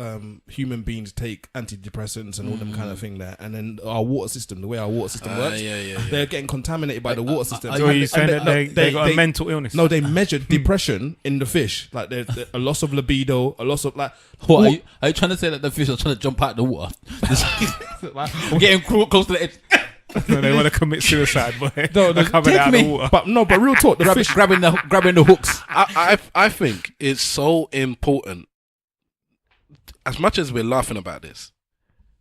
human beings take antidepressants and all them kind of thing there, and then our water system, the way our water system works, they're getting contaminated by the water system. So you saying that they got a mental illness? No, they measured depression in the fish, like there's a loss of libido, a loss of like. What, are you trying to say that the fish are trying to jump out the water? I'm getting close to the edge. No, they want to commit suicide, boy. No, they're coming out of the water. But real talk, the fish grabbing the hooks. I think it's so important. As much as we're laughing about this,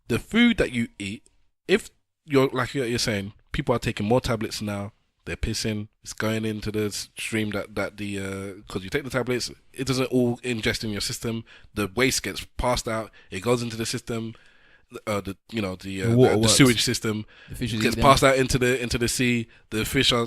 the food that you eat, if you're like you're saying, people are taking more tablets now. They're pissing. It's going into the stream that because you take the tablets, it doesn't all ingest in your system. The waste gets passed out. It goes into the system. The sewage system gets passed out into the sea. The fish are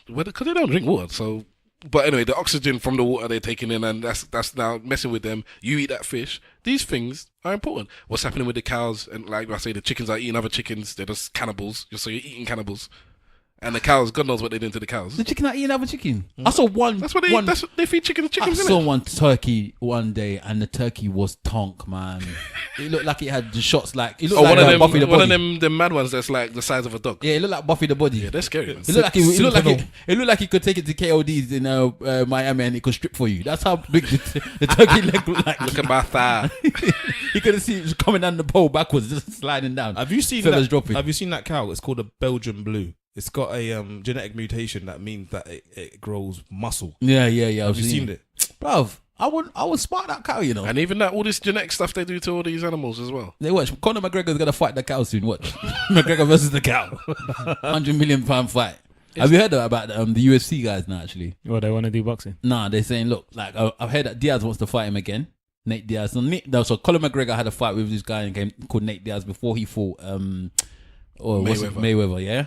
because they don't drink water. So, but anyway, the oxygen from the water they're taking in, and that's now messing with them. You eat that fish. These things are important. What's happening with the cows, and like I say, the chickens are eating other chickens. They're just cannibals. So you're eating cannibals. And the cows, God knows what they're doing to the cows. The chicken are eating other chicken. I saw one. That's what they eat. That's what they feed chickens. I saw one turkey one day, and the turkey was tonk, man. It looked like it had the shots like. It looked like Buffy the Body. One of them mad ones that's like the size of a dog. Yeah, it looked like Buffy the Body. Yeah, they're scary. Man. It looked like you could take it to KOD's in Miami and it could strip for you. That's how big the turkey leg looked like. Look at my thigh. You could see it was coming down the pole backwards, just sliding down. Have you seen Feathers that? dropping. Have you seen that cow? It's called a Belgian Blue. It's got a genetic mutation that means that it grows muscle. Yeah. Have you seen it? Bruv, I would spark that cow, you know. And even that, all this genetic stuff they do to all these animals as well. They watch. Conor McGregor's gonna fight the cow soon. Watch. McGregor versus the cow. £100 million fight. Have you heard about the UFC guys now? Actually, Well, they want to do boxing. nah. They're saying, look, like I've heard that Diaz wants to fight him again. Nate Diaz. So Conor McGregor had a fight with this guy called Nate Diaz before he fought Mayweather. Yeah.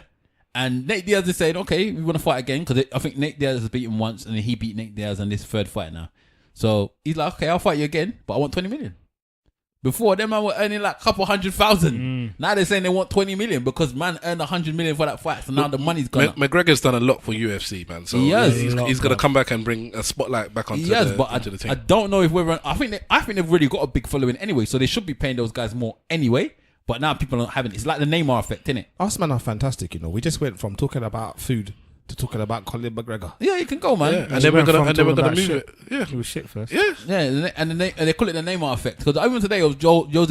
And Nate Diaz is saying, okay, we want to fight again because I think Nate Diaz has beaten once and then he beat Nate Diaz in this third fight now. So he's like, okay, I'll fight you again, but I want 20 million. Before, them man were earning like a couple 100,000. Now they're saying they want 20 million because man earned 100 million for that fight. So now the money's gone up. McGregor's done a lot for UFC, man. So he's going to come back and bring a spotlight back onto the team. I don't know if I think they've really got a big following anyway, so they should be paying those guys more anyway. But now people are not having it. It's like the Neymar effect, innit? Us man are fantastic, you know. We just went from talking about food to talking about Colin McGregor. Yeah, you can go, man. Yeah. And then we're gonna move it. Yeah, it was shit first. Yeah, and they call it the Neymar effect because even today, Jose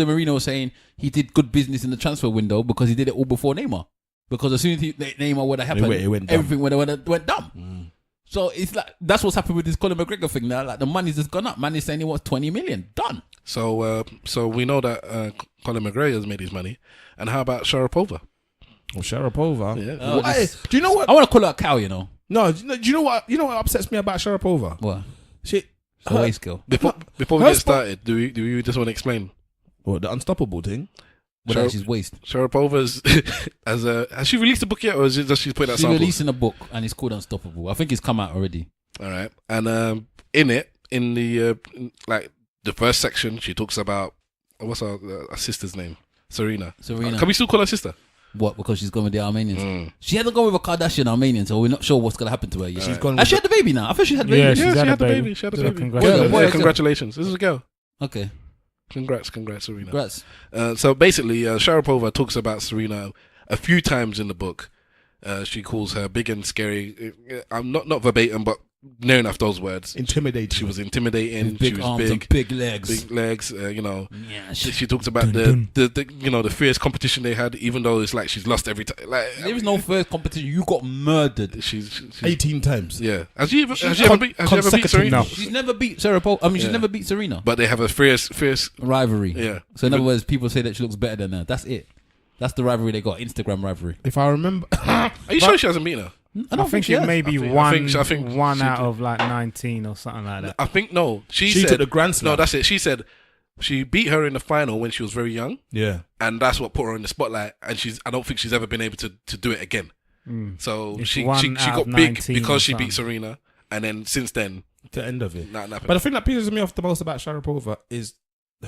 Mourinho was saying he did good business in the transfer window because he did it all before Neymar. Because as soon as Neymar would have happened, everything would have went dumb. So it's like that's what's happened with this Colin McGregor thing now. Like the money's just gone up. Man is saying he wants 20 million. Done. So we know that Colin McGregor has made his money. And how about Sharapova? Well, Sharapova. Yeah. Do you know what? I want to call her a cow, you know. No, do you know what? You know what upsets me about Sharapova? What? Shit. Her waist girl. Before we get started, do you just want to explain? What, the unstoppable thing? Without his waist. Sharapova's has she released a book yet, or is it just she's putting out samples? She's releasing a book, and it's called Unstoppable. I think it's come out already. All right, and in the the first section, she talks about what's her sister's name, Serena. Can we still call her sister? What? Because she's gone with the Armenians. She hasn't gone with a Kardashian Armenian, so we're not sure what's gonna happen to her yet. She's gone. Has she had the baby now? I thought she had the baby. Yeah, she had the baby. She had the baby. Congratulations. This is a girl. Okay. Congrats, Serena. Congrats. So basically, Sharapova talks about Serena a few times in the book. She calls her big and scary. I'm not verbatim, but near enough those words. Intimidating. She was intimidating. Big she was arms and big legs. Big legs. Yeah, she talks about the fierce competition they had, even though it's like she's lost every time. Like there was no first competition. You got murdered. She's 18 times. Yeah. Has she ever beat Serena? No. She's never beat Sharapova. I mean, she's never beat Serena. But they have a fierce rivalry. Yeah. So in other words, people say that she looks better than her. That's it. That's the rivalry they got. Instagram rivalry. If I remember, are you sure she hasn't beaten her? I think it may be one out did. of like 19 or something like that. I think no. She took said the Grand Slam. No, that's it. She said she beat her in the final when she was very young. Yeah, and that's what put her in the spotlight. And I don't think she's ever been able to do it again. So It's she one got out of big 19 because or she beat something. Serena, and then since then the end of it. nothing happened. But the thing that pisses me off the most about Sharapova is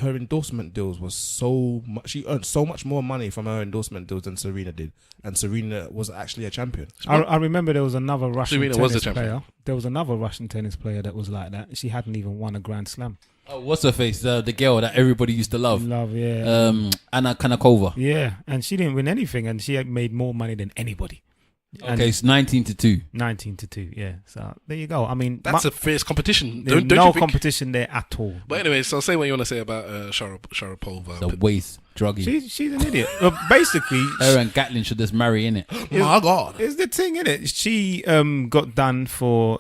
her endorsement deals was so much. She earned so much more money from her endorsement deals than Serena did, and Serena was actually a champion. I remember there was another Russian Serena was the tennis champion. player. There was another Russian tennis player that was like that. She hadn't even won a Grand Slam. Oh, what's her face? The girl that everybody used to love. Yeah. Anna Kanakova. Yeah, and she didn't win anything, and she had made more money than anybody. And Okay, it's 19-2. 19-2, yeah. So there you go. I mean, That's a fierce competition. there's Don't no you think? competition there at all. But anyway, so say what you want to say about Sharapova. The waste, druggy. She's an idiot. Well, basically, Her and Gatlin should just marry, innit? My God. it's the thing, innit? She got done for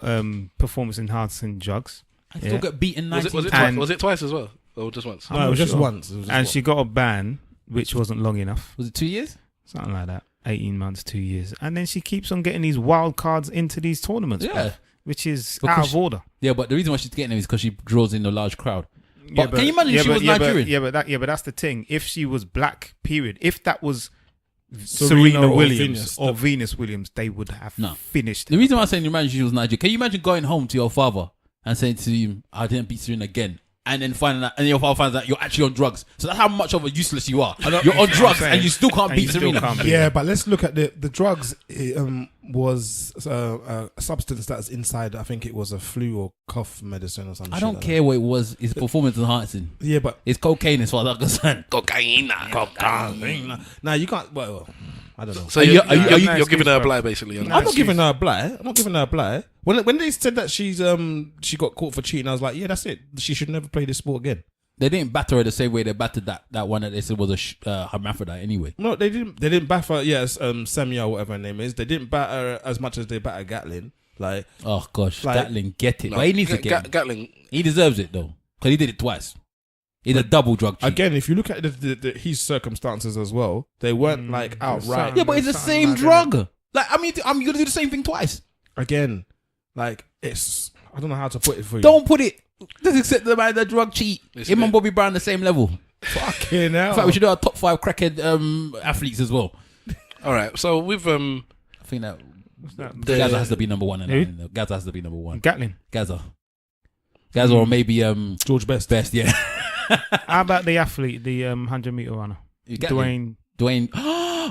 performance enhancing drugs. I still got beaten Was 19. was it twice as well? Or just once? No, it was just sure. once. It was just And once. she got a ban, which wasn't long enough. Was it 2 years? Something like that. 18 months, 2 years. And then she keeps on getting these wild cards into these tournaments, Yeah. bruv, which is Because out of order. Yeah, but the reason why she's getting them is because she draws in a large crowd. Yeah, But can you imagine if she was Nigerian? but that's the thing. If she was black, period. If that was Serena Serena or Williams Venus. or Venus Williams, they would have No. finished. The reason why I'm saying you imagine she was Nigerian, can you imagine going home to your father and saying to him, I didn't beat Serena again? And then finding out, and your father finds out you're actually on drugs. So that's how much of a useless you are. You're on drugs and you still can't And beat you still Serena. can't beat Yeah, her. but let's look at the drugs. Was a substance that's inside. I think it was a flu or cough medicine or something. I don't care what it was. It's performance enhancing. Yeah, but It's cocaine as far as I'm concerned. Cocaine. now you can't. Well, I don't know. So Are you- you're giving her a blight basically. No. I'm not giving her a blight. I'm not giving her a blight. When they said that she got caught for cheating, I was like, yeah, that's it. She should never play this sport again. They didn't batter her the same way they battered that one that they said was a hermaphrodite anyway. No, they didn't. They didn't batter. Yes, Semia or whatever her name is. They didn't batter as much as they batter Gatlin. Like, Oh gosh, Like- Gatlin, get it. No, But he needs to get it. Gatling. He deserves it though, because he did it twice. He's a double drug cheat. again, if you look at his circumstances as well, they weren't like outright. Yeah, but it's the Something same like that. drug. Like, I mean, I'm gonna do the same thing twice. Again, like it's. I don't know how to put it for you. Don't put it. Just accept the drug cheat. It's Him a and bit- Bobby Brown the same level. fucking In hell. fact, we should do our top 5 crackhead athletes as well. All right. So with I think that that? Gaza has to be number one. Who? Gaza has to be number one. Gatlin. Gaza or maybe George Best. Best. Yeah. How about the athlete, the 100-meter runner? Dwayne.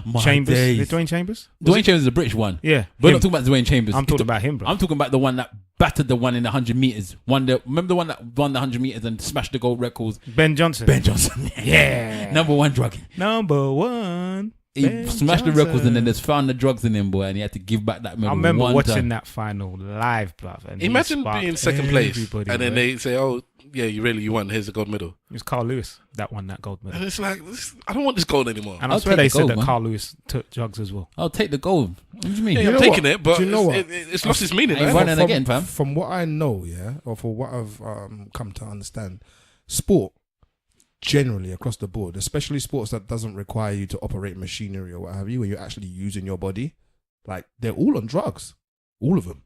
My Chambers. days. Is it Dwayne Chambers? Dwayne Chambers is a British one. Yeah. We're him. not talking about Dwayne Chambers. I'm talking about him, bro. I'm talking about the one that battered the one in the 100 meters. Remember the one that won the 100 meters and smashed the gold records? Ben Johnson. Ben Johnson. Yeah. Number one drug. Number one. He Ben smashed the Johnson. records and then there's found the drugs in him, boy, and he had to give back that medal. I remember one watching time. that final live, bruv. And he imagine sparked being second place, everybody, and then bro. they say, "Oh, yeah, you won. Here's the gold medal." It was Carl Lewis that won that gold medal. And it's like, I don't want this gold anymore. And I I'll swear take they the said gold, that man. Carl Lewis took drugs as well. I'll take the gold. What do you mean? Yeah, You I'm know taking what? it, but Do you know what? it's lost its meaning. Ain't Man. running again, fam. From what I know, yeah, or for what I've come to understand, sport generally across the board, especially sports that doesn't require you to operate machinery or what have you, where you're actually using your body, like they're all on drugs, all of them.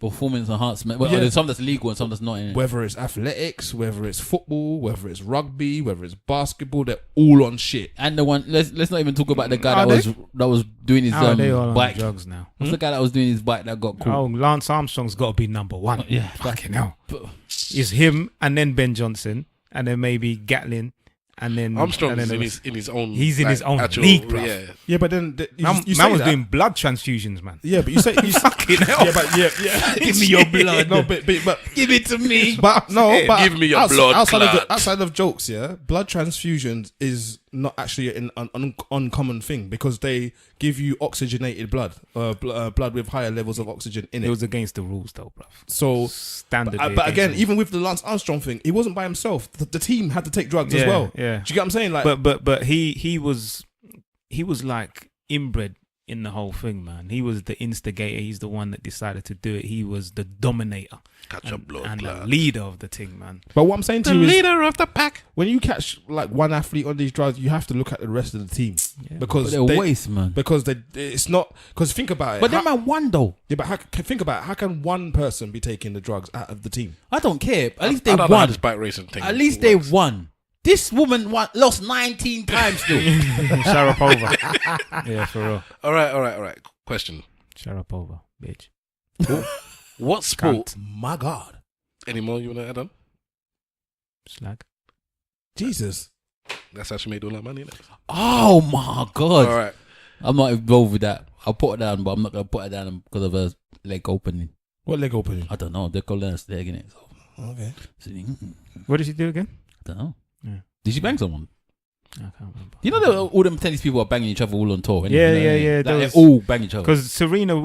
Performance enhancement. Well, Yeah. there's some that's legal and some that's not. In it. Whether it's athletics, whether it's football, whether it's rugby, whether it's basketball, they're all on shit. And the one, let's not even talk about the guy Are that was doing his How are they all on bike. drugs now? What's the guy that was doing his bike that got Oh, caught? Lance Armstrong's got to be number one. Yeah. Fucking hell. It's him and then Ben Johnson and then maybe Gatlin and then Armstrong's and then in his own. He's in his own actual, league, bruv. Yeah. Yeah, but then you man, say man was that. doing blood transfusions, man. Yeah, but you say you Fucking hell. Yeah, but yeah. Give me your blood. No, but Give it to me. But no, but Give me your blood clot. outside of jokes, yeah, blood transfusions is not actually an uncommon thing because they give you oxygenated blood, blood with higher levels of oxygen in It it. was against the rules, though, bruv. So, Standard. but again, even with the Lance Armstrong thing, he wasn't by himself. The team had to take drugs as well. Yeah. Do you get what I'm saying? Like, But he was like inbred in the whole thing, man. He was the instigator. He's the one that decided to do it. He was the dominator Catch your blood, and the blood. leader of the thing, man. but what I'm saying to The you is, leader of the pack. when you catch like one athlete on these drugs, you have to look at the rest of the team because But they're waste, man. because it's not because think about it. But that man won though. Yeah, but think about it. How can one person be taking the drugs out of the team? I don't care. At least I they don't know how won. this bike racing thing. At least they works. won. This woman lost 19 times still. Sharapova. Yeah, for real. All right. Question: Sharapova, bitch. What sport? Cunt. My God. Any more you want to add on? Slag. Jesus. That's how she made all that money. Innit? Oh my god! All right. I'm not involved with that. I'll put it down, but I'm not gonna put it down because of a leg opening. What leg opening? I don't know. They're gonna learn leg in it. So. Okay. What did she do again? I don't know. Yeah. Did she bang someone? I can't remember. You know that all them tennis people are banging each other all on tour. Innit? Yeah. Like, they all bang each other. Because Serena,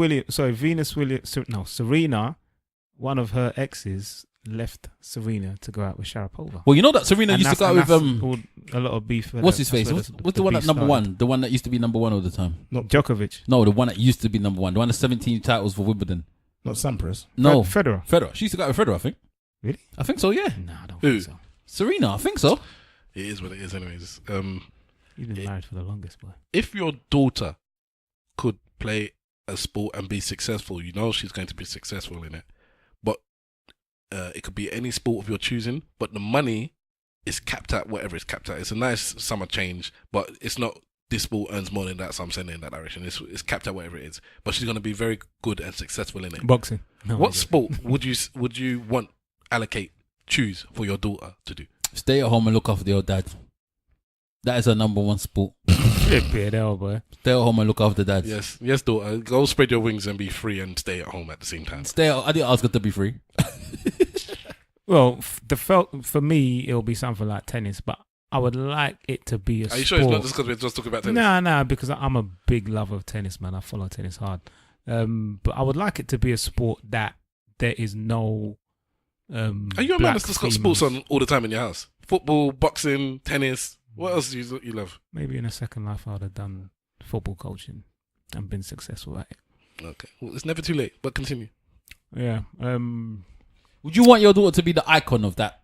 one of her exes left Serena to go out with Sharapova. Well, you know that Serena And used to go that's with a lot of beef. what's his face? What's the one that's number one? The one that used to be number one all the time. Djokovic. No, the one that used to be number one. The one that's 17 titles for Wimbledon. Not Sampras. No, Federer. She used to go out with Federer, I think. Really? I think so. Yeah. No, I don't Who? think so. Serena, I think so. It is what it is, anyways. You've been married for the longest, boy. If your daughter could play a sport and be successful, you know she's going to be successful in it. But it could be any sport of your choosing, but the money is capped at whatever it's capped at. It's a nice summer change, but it's not this sport earns more than that, so I'm sending it in that direction. It's capped at whatever it is. But she's going to be very good and successful in it. Boxing. No, What sport would you choose for your daughter to do? Stay at home and look after your dad. That is her number one sport. Flipping hell, boy. Stay at home and look after dad. Yes, daughter. Go spread your wings and be free and stay at home at the same time. I didn't ask her to be free. Well, for me, it'll be something like tennis, but I would like it to be a sport. Are you sure it's not just because we're just talking about tennis? Nah, because I'm a big lover of tennis, man. I follow tennis hard. But I would like it to be a sport that there is no. Are you a man that's just got sports on all the time in your house? Football, boxing, tennis. What else do you love? Maybe in a second life, I'd have done football coaching and been successful at it. Okay, well, it's never too late. But continue. Yeah. Would you want your daughter to be the icon of that?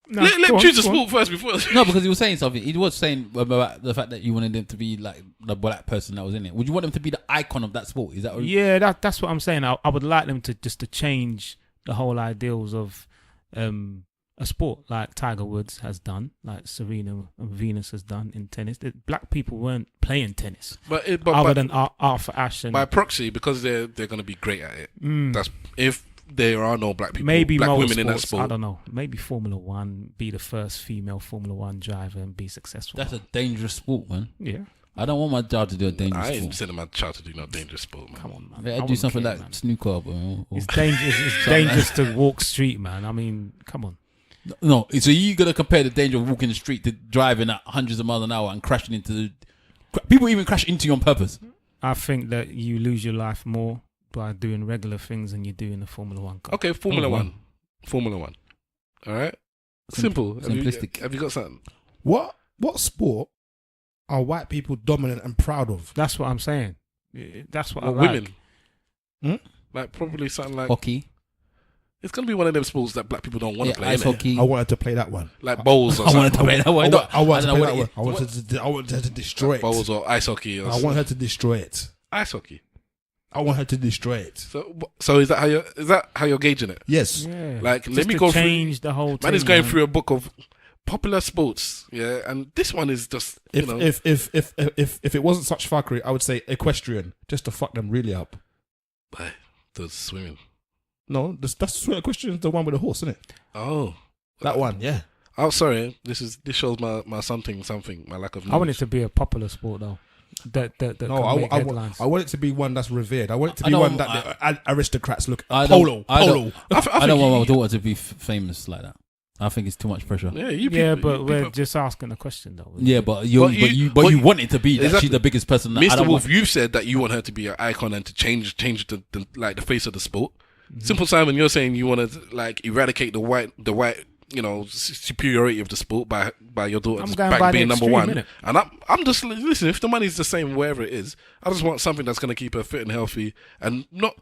No, let him choose a sport first before. No, because he was saying something. He was saying about the fact that you wanted him to be like the black person that was in it. Would you want him to be the icon of that sport? Is that? Yeah, that's what I'm saying. I would like them to change the whole ideals of a sport like Tiger Woods has done, like Serena and Venus has done in tennis. Black people weren't playing tennis, other than Arthur Ashe. By proxy, because they're going to be great at it. That's if there are no black people, maybe black women sports, in that sport. I don't know. Maybe Formula One, be the first female Formula One driver and be successful. That's a dangerous sport, man. Yeah. I don't want my child to do a dangerous sport. I ain't sending my child to do no dangerous sport, man. Come on, man. Yeah, do something like snooker. Or it's dangerous. It's dangerous to walk street, man. I mean, come on. No, so you gonna compare the danger of walking the street to driving at hundreds of miles an hour and crashing into people even crash into you on purpose? I think that you lose your life more by doing regular things than you do in the Formula One car. Okay, Formula One. All right, simple. Simplistic. Have you got something? What sport are white people dominant and proud of? That's what I'm saying. That's what I like. Women. Like probably something like Hockey. It's gonna be one of them sports that black people don't want to play. Ice hockey. I wanted to play that one. Like bowls or I something. wanted to play that one. I wanted to play that what one. I wanted her to destroy Like it. bowls or ice hockey. Or I want her to destroy it. ice hockey. I want her to destroy it. So is that how you're gauging it? Yes. Yeah. Like Just let me to go change through. the whole. Man is going through a book of popular sports, yeah, and this one is just If it wasn't such fuckery, I would say equestrian, just to fuck them really up. the swimming. No, that's equestrian, the one with the horse, isn't it? Oh, that one, yeah. Oh, sorry. This shows my something my lack of knowledge. I want it to be a popular sport though. I want it to be one that's revered. I want it to be one that the aristocrats look. I don't want my daughter to be famous like that. I think it's too much pressure. Yeah, but we're just asking a question though. Yeah, but you want it to be that she's the biggest person. Mr. Wolf, you've said that you want her to be an icon and to change the face of the sport. Mm-hmm. Simple Simon, you're saying you want to like eradicate the white superiority of the sport by your daughter being number one. Innit? And I'm just listen. If the money's the same wherever it is, I just want something that's going to keep her fit and healthy and not.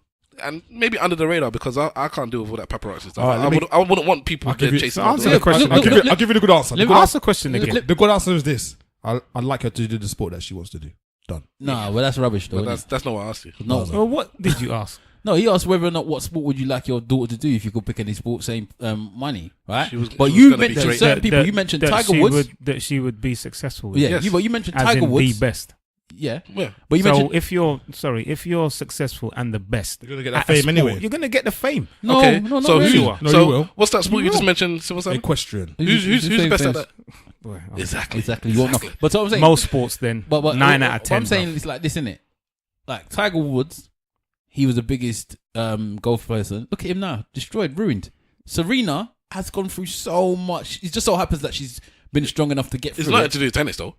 And maybe under the radar because I can't deal with all that paparazzi stuff. Right, I wouldn't want people chasing. Answer the question. I'll give you the good answer. Ask the question again. The good answer is this: I'd like her to do the sport that she wants to do. Done. Nah, well that's rubbish though. But that's not what I asked you. No. Well, what did you ask? No, he asked whether or not what sport would you like your daughter to do if you could pick any sport, same money, right? You mentioned certain people. You mentioned Tiger Woods. That she would be successful with. Yeah, but you mentioned as Tiger in Woods. the best. Yeah. Yeah. But you So mentioned if you're successful and the best, You're gonna get that at a fame sport, anyway. You're gonna get the fame. no, Okay. no, not so really. who? No, you So will. what's that sport you You just will. mentioned? Civil Sam? Equestrian. Who's the best at that? Well, Exactly. Exactly. You won't know. But what I'm saying, Most sports then, but 9 out of 10. What I'm saying is like this, innit? Like Tiger Woods, he was the biggest golf person. Look at him now, destroyed, ruined. Serena has gone through so much. It just so happens that she's been strong enough to get It's through nothing it. to do with tennis, though.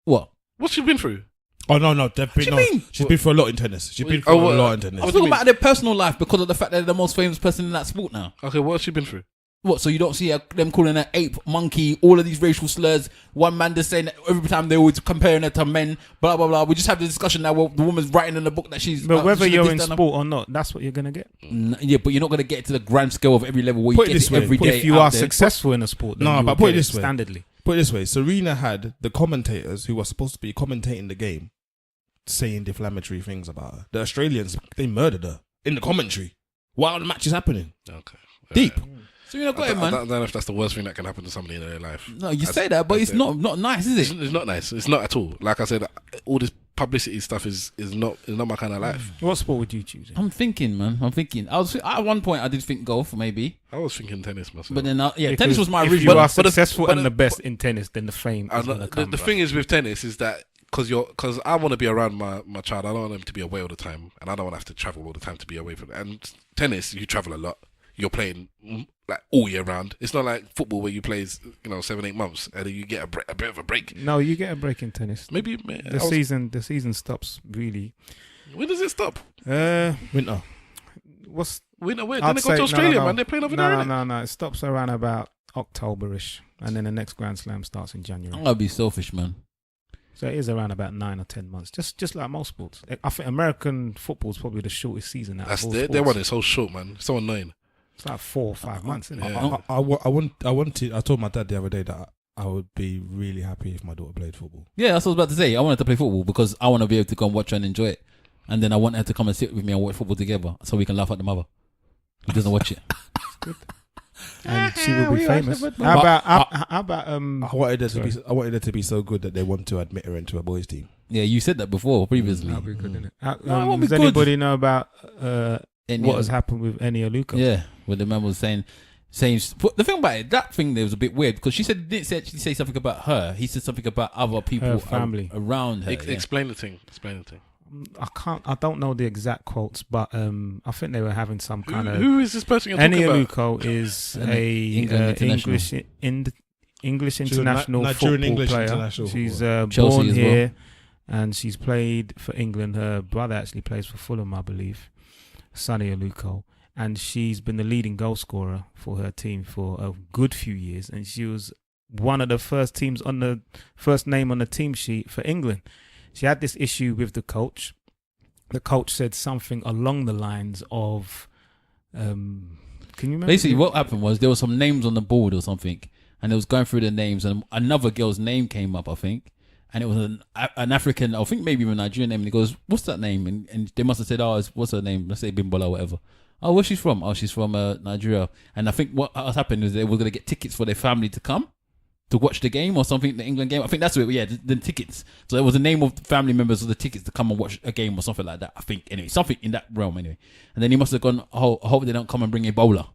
What? What's she been through? Oh no, they've been. do you No, mean? she's been for a lot in tennis. She's been for Oh, a lot in tennis. I was talking about their personal life because of the fact that they're the most famous person in that sport now. Okay, what's she been through? What? So you don't see them calling her ape, monkey, all of these racial slurs. One man just saying that every time they always comparing her to men. Blah blah blah. We just have the discussion now. Well, the woman's writing in the book that she's. But whether she's you're this, in that, and sport or not, that's what you're gonna get. yeah, but you're not gonna get to the grand scale of every level where Put you it get this it way, every day. If you out are there. successful in a sport, then No, you but will put get it this way. standardly. Put it this way, Serena had the commentators who were supposed to be commentating the game saying deflammatory things about her. The Australians, they murdered her in the commentary while the match is happening. Okay. Deep. So you're not I got it, man. don't know if that's the worst thing that can happen to somebody in their life. No, you That's- say that, but that's it's it. not nice, is it? It's not nice. It's not at all. Like I said, all this publicity stuff is not my kind of life. What sport would you choose? I'm thinking, man. I'm thinking. At one point I did think golf, maybe, I was thinking tennis myself. but then Because tennis was my if original. you are But the- successful but and the- the best in tennis, then the fame I is know- gonna the come. thing is with tennis is that because I want to be around my child. I don't want them to be away all the time, and I don't want to have to travel all the time to be away from it. And tennis, you travel a lot. You're playing like all year round. It's not like football where you play 7-8 months and then you get a bit of a break. No, you get a break in tennis. Maybe The season stops really. When does it stop? Winter. What's Where? Then I'd they go to say- Australia, no. man. They're playing over there. innit? No. It stops around about October-ish, and then the next Grand Slam starts in January. I'm gonna be selfish, man. So it is around about 9 or 10 months, just like most sports. I think American football is probably the shortest season out That's of all their sports. one is so short, man. So annoying. It's like 4 or 5 months, isn't it? Yeah. I told my dad the other day that I would be really happy if my daughter played football. Yeah, that's what I was about to say. I wanted to play football because I want to be able to go and watch her and enjoy it, and then I want her to come and sit with me and watch football together, so we can laugh at the mother who doesn't watch it. And she will be We famous. actually- How about I wanted her to be so good that they want to admit her into a boys' team. Yeah, you said that before previously. That'll be good, innit? No, it won't be Does good. anybody know about Eni what has happened with Eni Aluko? Yeah, where the man was saying. But the thing about it, that thing there was a bit weird because she said didn't actually say something about her. He said something about other people, Her family. around her. yeah. Explain the thing. I don't know the exact quotes, but I think they were having some kind of. Who is this person you're talking Eni about? Aluko is An a England international. English She's a international Nigerian football English player. international She's Chelsea born as well. here, and she's played for England. Her brother actually plays for Fulham, I believe, Sonny Aluko, and she's been the leading goal scorer for her team for a good few years, and she was one of the first name on the team sheet for England. She had this issue with the coach. The coach said something along the lines of, can you remember? Basically, what happened was there were some names on the board or something, and it was going through the names, and another girl's name came up, I think, and it was an African, I think maybe even a Nigerian name, and he goes, "What's that name?" And they must have said, "What's her name? Let's say Bimbola or whatever." Oh, where's she from? Oh, she's from Nigeria. And I think what has happened is they were going to get tickets for their family to come to watch the game or something, the England game. I think that's what, the tickets. So it was the name of family members of the tickets to come and watch a game or something like that. I think, anyway, something in that realm anyway. And then he must have gone, I hope they don't come and bring Ebola.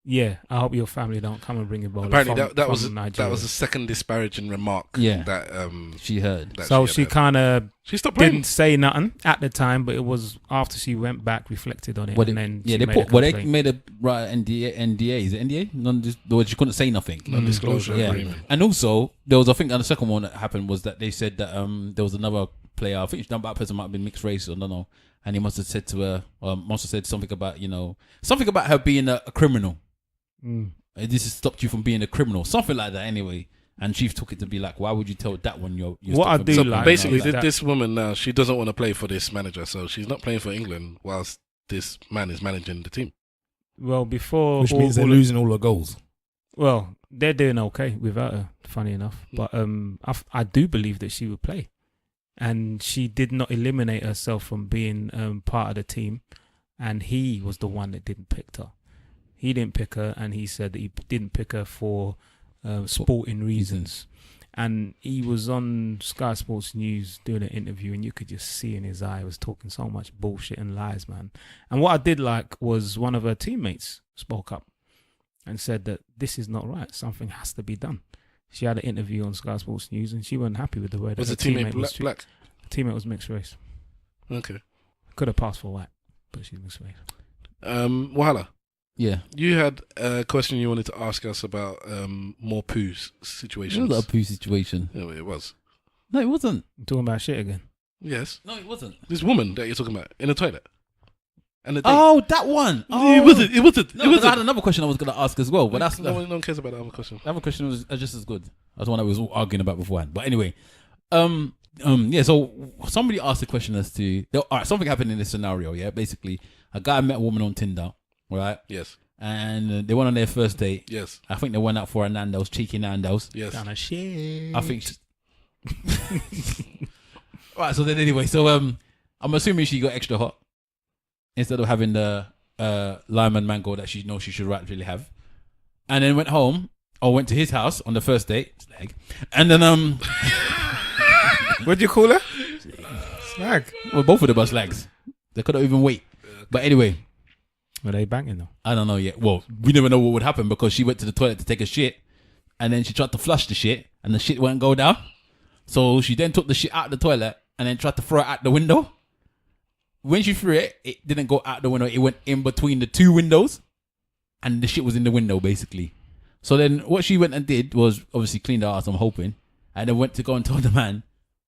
Yeah, I hope your family don't come and bring Ebola. Apparently, from that was Nigeria. a second disparaging remark. Yeah. That She heard. that So had she heard. kind of She stopped playing. didn't say nothing at the time, but it was after she went back, reflected on it, What and they, then yeah, she they made put. a Well, they complaint. made a NDA. Is it NDA? Though she couldn't say nothing. Non-disclosure Yeah, agreement. and also there was, I think, and the second one that happened was that they said that there was another player. I think that person might have been mixed race, I don't know. And he must have said to her, must have said something about something about her being a criminal. Mm. This has stopped you from being a criminal, something like that. Anyway, and Chief took it to be like, why would you tell that one you're What I stopped do from- So like basically, that- this woman now, she doesn't want to play for this manager, so she's not playing for England whilst this man is managing the team. Well, before Which means they're losing all the goals. Well, they're doing okay without her. Funny enough, but I do believe that she would play, and she did not eliminate herself from being part of the team, and he was the one that didn't pick her. He didn't pick her, and he said that he didn't pick her for sporting reasons. And he was on Sky Sports News doing an interview, and you could just see in his eye he was talking so much bullshit and lies, man. And what I did like was one of her teammates spoke up and said that this is not right. Something has to be done. She had an interview on Sky Sports News, and she wasn't happy with the way that Was her the teammate was black? The teammate was mixed race. Okay. Could have passed for white, but she's mixed race. Wahala. Yeah. You had a question you wanted to ask us about more poos It situations. was a poo situation. Yeah, it was. No, it wasn't. I'm talking about shit again. Yes. No, it wasn't. This woman that you're talking about in the toilet. And the date. Oh, that one. Oh. It wasn't. It wasn't. No, it 'cause I wasn't. had another question I was going to ask as well, but that's no one cares about the other question. the other question was just as good. That's the one I was arguing about beforehand. But anyway, yeah. So somebody asked a question as to, all right, something happened in this scenario. Yeah, basically, a guy met a woman on Tinder, right? Yes. And they went on their first date. Yes. I think they went out for a Nando's, cheeky Nando's. Yes. Kind of shit. I think. Right. So then, anyway, so I'm assuming she got extra hot instead of having the lime and mango that she knows she should rightfully have, and then went home or went to his house on the first date, slag, and then What'd you call her? Slag. well, both of them are slags. They couldn't even wait. But anyway, Were they banging though? I don't know yet. Well, we never know what would happen because she went to the toilet to take a shit, and then she tried to flush the shit, and the shit wouldn't go down. So she then took the shit out of the toilet and then tried to throw it out the window. When she threw it, it didn't go out the window. It went in between the two windows, and the shit was in the window basically. So then what she went and did was obviously cleaned her ass, I'm hoping, and then went to go and tell the man,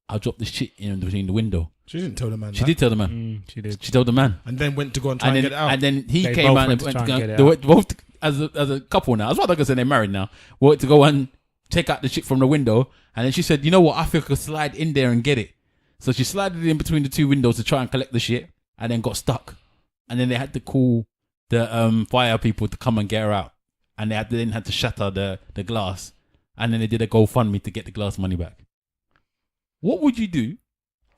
"I'll drop the shit in between the window." She didn't tell the man. She that. did tell the man. She did. She told the man. And then went to go and try and then, get it out. And then he They came both out and went to went try to and go. get it They out. went both as a couple now. I was about to say they're married now. Went to go and take out the shit from the window, and then she said, "You know what? I think I could slide in there and get it." So she slided in between the two windows to try and collect the shit, and then got stuck. And then they had to call the fire people to come and get her out, and they then had to shatter the glass, and then they did a GoFundMe to get the glass money back. What would you do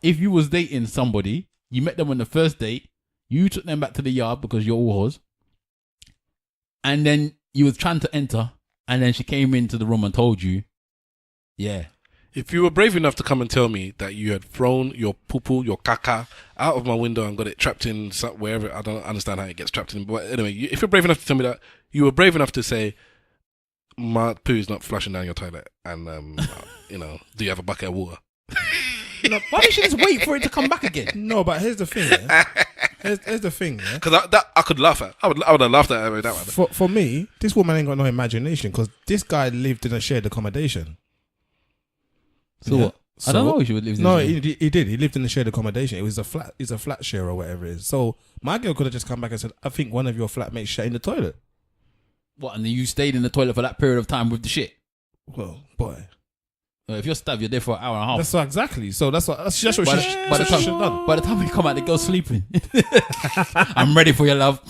if you was dating somebody, you met them on the first date, you took them back to the yard because you're all whores, and then you was trying to enter, and then she came into the room and told you, yeah. If you were brave enough to come and tell me that you had thrown your poo-poo, your caca, out of my window and got it trapped in wherever, I don't understand how it gets trapped in. But anyway, if you're brave enough to tell me that, you were brave enough to say, my poo is not flushing down your toilet, and do you have a bucket of water? Why don't you just wait for it to come back again? No, but here's the thing. Yeah? here's the thing. Yeah? Because I could laugh at. I would have laughed at her that one. For me, this woman ain't got no imagination because this guy lived in a shared accommodation. So Yeah. what? I don't know if she would live in No, this room. he did. He lived in a shared accommodation. It was a flat. It's a flat share or whatever it is. So my girl could have just come back and said, "I think one of your flatmates shat in the toilet." What, and then you stayed in the toilet for that period of time with the shit? Well, boy, If you're stabbed, you're there for an hour and a half. that's what exactly. So that's what she by, should the, by, the have time, done. by the time we come out, the girl's sleeping. I'm ready for your love.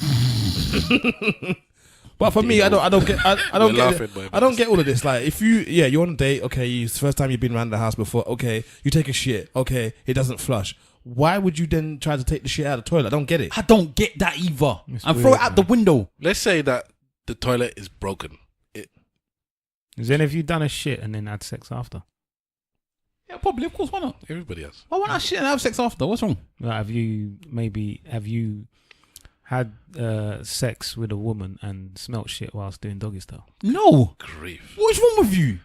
But for me, I don't get laughing, boy, I don't get all of this. Like, if you're on a date, okay, it's the first time you've been around the house before, okay, you take a shit, okay, it doesn't flush. Why would you then try to take the shit out of the toilet? I don't get it. I don't get that either. It's And throw weird, it out the window. Let's say that the toilet is broken. Has any of you done a shit and then had sex after? Yeah, probably. Of course, why not? Everybody has. Why not shit and have sex after? What's wrong? Like, have you had sex with a woman and smelt shit whilst doing doggy style? No. Grief. What's wrong with you?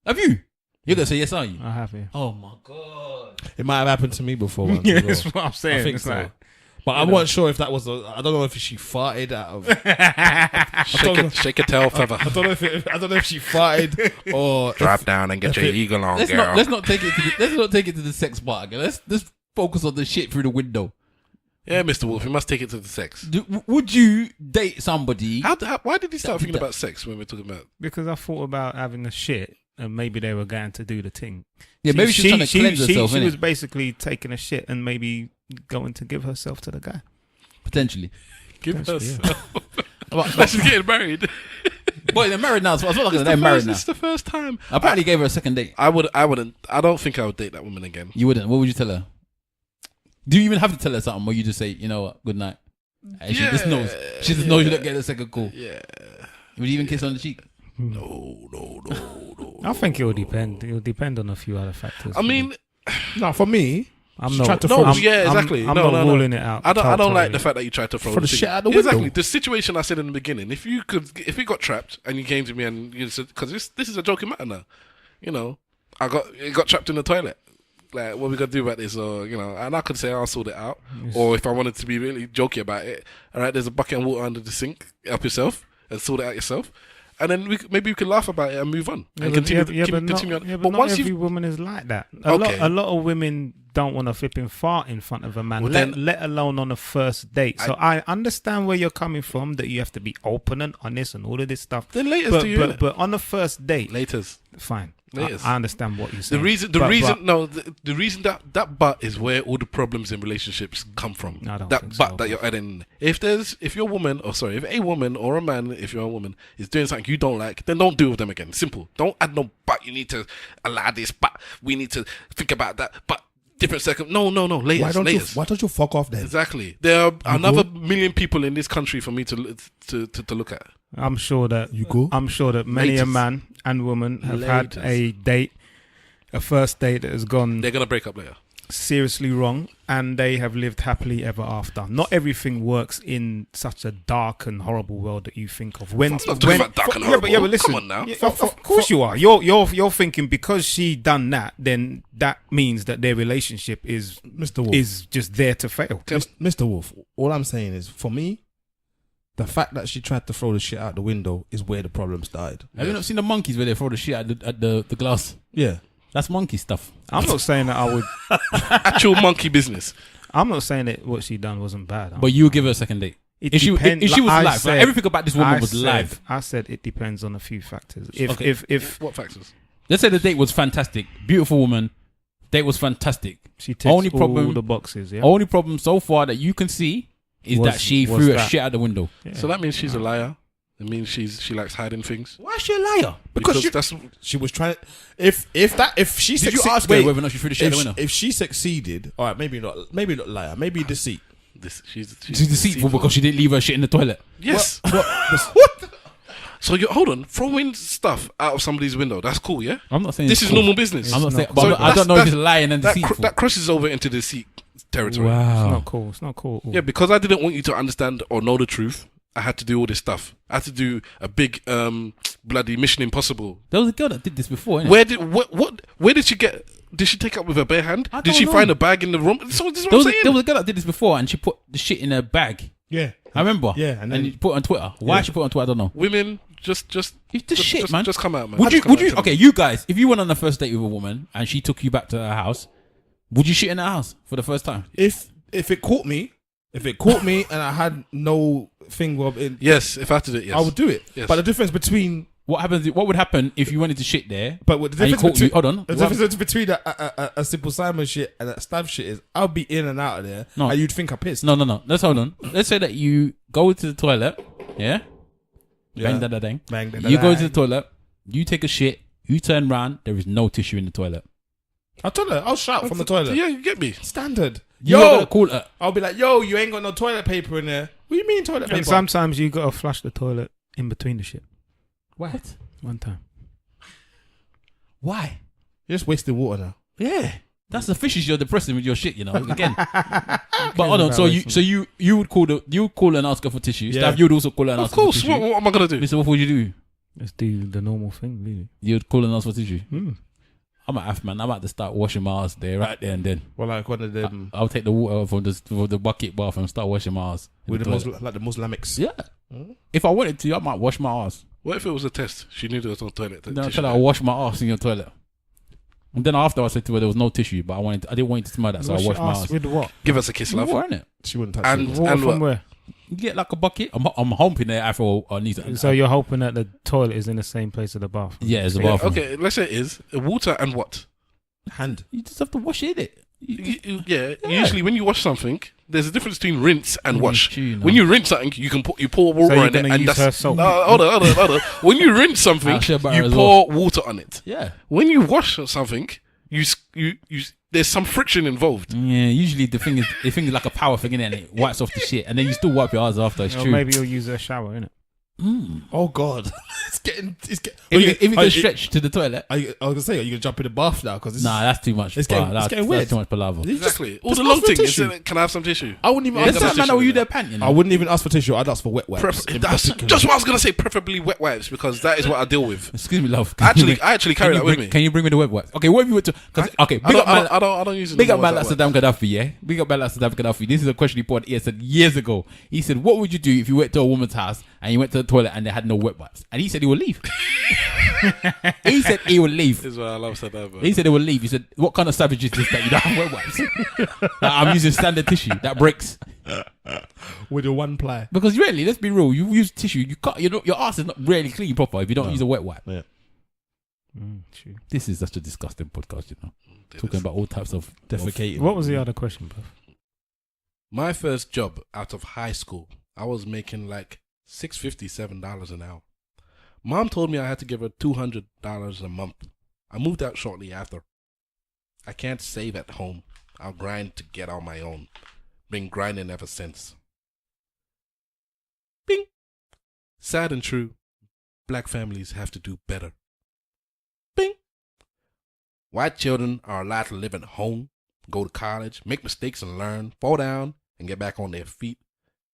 Have you? You're going to say yes, are you? I have, yeah. Oh, my God. It might have happened to me before. Once Yeah, as well. that's what I'm saying. I think It's so. like- But I wasn't sure if that was I don't know if she farted out of. Shake a tail feather. I don't know if she farted or Drop down and get your eagle on, Let's girl. not take it to the sex part. Okay? Let's focus on the shit through the window. Yeah, Mr. Wolf, you must take it to the sex. Would you date somebody? Why did he start thinking that- about sex when we're talking about? Because I thought about having a shit and maybe they were going to do the thing. Yeah, maybe she's trying to cleanse herself, She innit? was basically taking a shit and maybe going to give herself to the guy. Potentially. Give Potentially, us. Let's just get married. Boy, they're married now. So I was like, they're married now. It's the first time. I apparently gave her a second date. I wouldn't. I don't think I would date that woman again. You wouldn't. What would you tell her? Do you even have to tell her something, or you just say, you know what, good night? And she just knows. She just knows you don't get a second call. Yeah. Would you even kiss her on the cheek? No. I think it will depend. It will depend on a few other factors. I mean, No, for me, I'm she not. tried to no, throw yeah, exactly. I'm no, not ruling it out. I don't totally. like the fact that you tried to throw the shit out the window. Exactly. The situation I said in the beginning. If you got trapped and you came to me and you said, because this is a joking matter now, you know, it got trapped in the toilet. Like, what are we gonna do about this? Or, you know, and I could say I'll sort it out. Yes. Or if I wanted to be really jokey about it, all right, there's a bucket of water under the sink. Help yourself and sort it out yourself. And then maybe we can laugh about it and move on and continue on. But not every woman is like that. A lot of women don't want to flipping fart in front of a man, let alone on a first date. So I understand where you're coming from, that you have to be open and honest and all of this stuff. Then laters, but on the first date, laters, fine. Laters. I understand what you're saying. The reason that but is where all the problems in relationships come from. I don't that think but so. that you're adding. If a woman or a man, if you're a woman, is doing something you don't like, then don't do it with them again. Simple. Don't add no but. You need to allow this, but we need to think about that. But different second. No. Laters. Why don't you fuck off then? Exactly. There are another million people in this country for me to look at. I'm sure that many Laters. a man and woman have had a date, a first date that has gone They're gonna break up later. seriously wrong, and they have lived happily ever after. Not everything works in such a dark and horrible world that you think of. I'm not talking about dark and horrible. Yeah, but listen, come on now. Yeah, of course you are. You're thinking because she done that, then that means that their relationship is Mr. Wolf. is just there to fail. Mr. Wolf, all I'm saying is, for me, the fact that she tried to throw the shit out the window is where the problem started. Have you not seen the monkeys where they throw the shit at the glass? Yeah. That's monkey stuff. I'm not saying that I would. Actual monkey business. I'm not saying that what she done wasn't bad. But you would give her a second date. If she was live, like, everything about this woman was live. I said it depends on a few factors. If What factors? Let's say the date was fantastic, beautiful woman, date was fantastic. she ticks all the boxes, yeah. Only problem so far that you can see is that she threw her shit out the window. Yeah. So that means she's a liar. It means she likes hiding things. Why is she a liar? Because she was trying. If she Did you ask her whether or not she threw the shit out the window? If she succeeded, all right, maybe not liar, maybe deceit. she's She's deceitful because she didn't leave her shit in the toilet. Yes. What? So hold on, throwing stuff out of somebody's window. That's cool, yeah. I'm not saying This is cool. normal business. I'm not saying, So but I don't know if it's lying and deceitful. that crosses over into deceit territory. Wow. It's not cool. It's not cool. Yeah, because I didn't want you to understand or know the truth. I had to do all this stuff. I had to do a big bloody Mission Impossible. There was a girl that did this before, innit? Where did she get? Did she take up with her bare hand? I Did don't she know. find a bag in the room? So this is what There I'm was, saying. there was a girl that did this before and she put the shit in her bag. Yeah. I remember. Yeah, and then you put it on Twitter. Why she put it on Twitter, I don't know. Women, just It's just shit, man. Just come out, man. Would Just you, come out. okay, you guys, if you went on a first date with a woman and she took you back to her house, would you shit in her house for the first time? If it caught me and I had no thing of it, Yes, if I had to do it, yes. I would do it. Yes. But the difference between What would happen if you wanted to shit there? But what the and you difference caught you, between, hold on. the difference between a Simple Simon shit and a Stav shit is I'll be in and out of there, No. and you'd think I pissed. No. Let's hold on. Let's say that you go to the toilet, yeah? Bang, da, da, dang. Bang, da, da, You go da. to the toilet, you take a shit, you turn round, there is no tissue in the toilet. I told her, I'll shout from the toilet. Yeah, you get me. Standard. You're gonna call her. I'll be like, yo, you ain't got no toilet paper in there. What do you mean toilet paper? And sometimes you gotta flush the toilet in between the shit. What? One time. Why? You're just wasting water now. Yeah. That's the fishes you're depressing with your shit, you know. Again. But hold on, so you would call and ask her for tissue. Yeah. Stav, you would also call her and Of ask her for course. tissue. What am I gonna do? Listen, what would you do? Let's do the normal thing, really. You'd call and ask for tissue. Mm. I'm at man. I'm about to start washing my ass there, right there and then. Well, like one of them I'll take the water from the bucket bath and start washing my ass. with the toilet. like the Muslimics. Yeah. If I wanted to, I might wash my ass. What if it was a test? She knew there was no toilet. Then I'll tell her I'll wash my ass in your toilet. And then after I said to her there was no tissue, but I didn't want you to smell that, so I washed my ass. With what? Give us a kiss, love. Water, innit? She wouldn't touch And it. Water from what? where? You get like a bucket. I'm hoping that Afro needs it. So you're hoping that the toilet is in the same place as the bath? Yeah, it's a Yeah, bathroom. okay, let's say it is water and what? Hand. You just have to wash it, innit? Yeah. Usually when you wash something, there's a difference between rinse and wash. true, you know. When you rinse something, you pour water you're on it, gonna and use her that's soap? no. Hold on. When you rinse something, I'll share about her you as pour water on it. Yeah. When you wash something, you there's some friction involved. Yeah, usually the thing is like a power thing, innit? And it wipes off the shit, and then you still wipe your ass after. It's Or true. maybe you'll use a shower, innit? Oh God. If you can stretch to the toilet. I was gonna say, are you gonna jump in the bath now? Because Nah, that's too much. It's getting weird. That's too much palaver. Exactly. All just the long ask for thing. tissue. Can I have some tissue? I wouldn't even There's ask some for man tissue. that you their pant, you know. I wouldn't even ask for tissue. I'd ask for wet wipes. That's just what I was gonna say. Preferably wet wipes because that is what I deal with. Excuse me, love. I actually carry that with me. Can you bring me the web wipes? Okay, what if you went to? Okay, I don't use it. Big up man like Saddam Gaddafi, yeah? Big up man like Saddam Gaddafi. This is a question he put on ESN years ago. He said, what would you do if you went to a woman's house and you went to the toilet and they had no wet wipes? And he said he would leave. He said he would leave. This is why I love Saddam, bro. He said he would leave. He said, what kind of savage is this that you don't have wet wipes? Like, I'm using standard tissue. That breaks. With a one ply. Because really, let's be real. You use tissue. You can't, your ass is not really clean proper if you don't use a wet wipe. Yeah. True. This is such a disgusting podcast, you know. Talking about all types of Defecating. What was the other question, bro? My first job out of high school, I was making like $657 an hour. Mom told me I had to give her $200 a month. I moved out shortly after. I can't save at home. I'll grind to get on my own. Been grinding ever since. Bing. Sad and true. Black families have to do better. Bing. White children are allowed to live at home, go to college, make mistakes and learn, fall down, and get back on their feet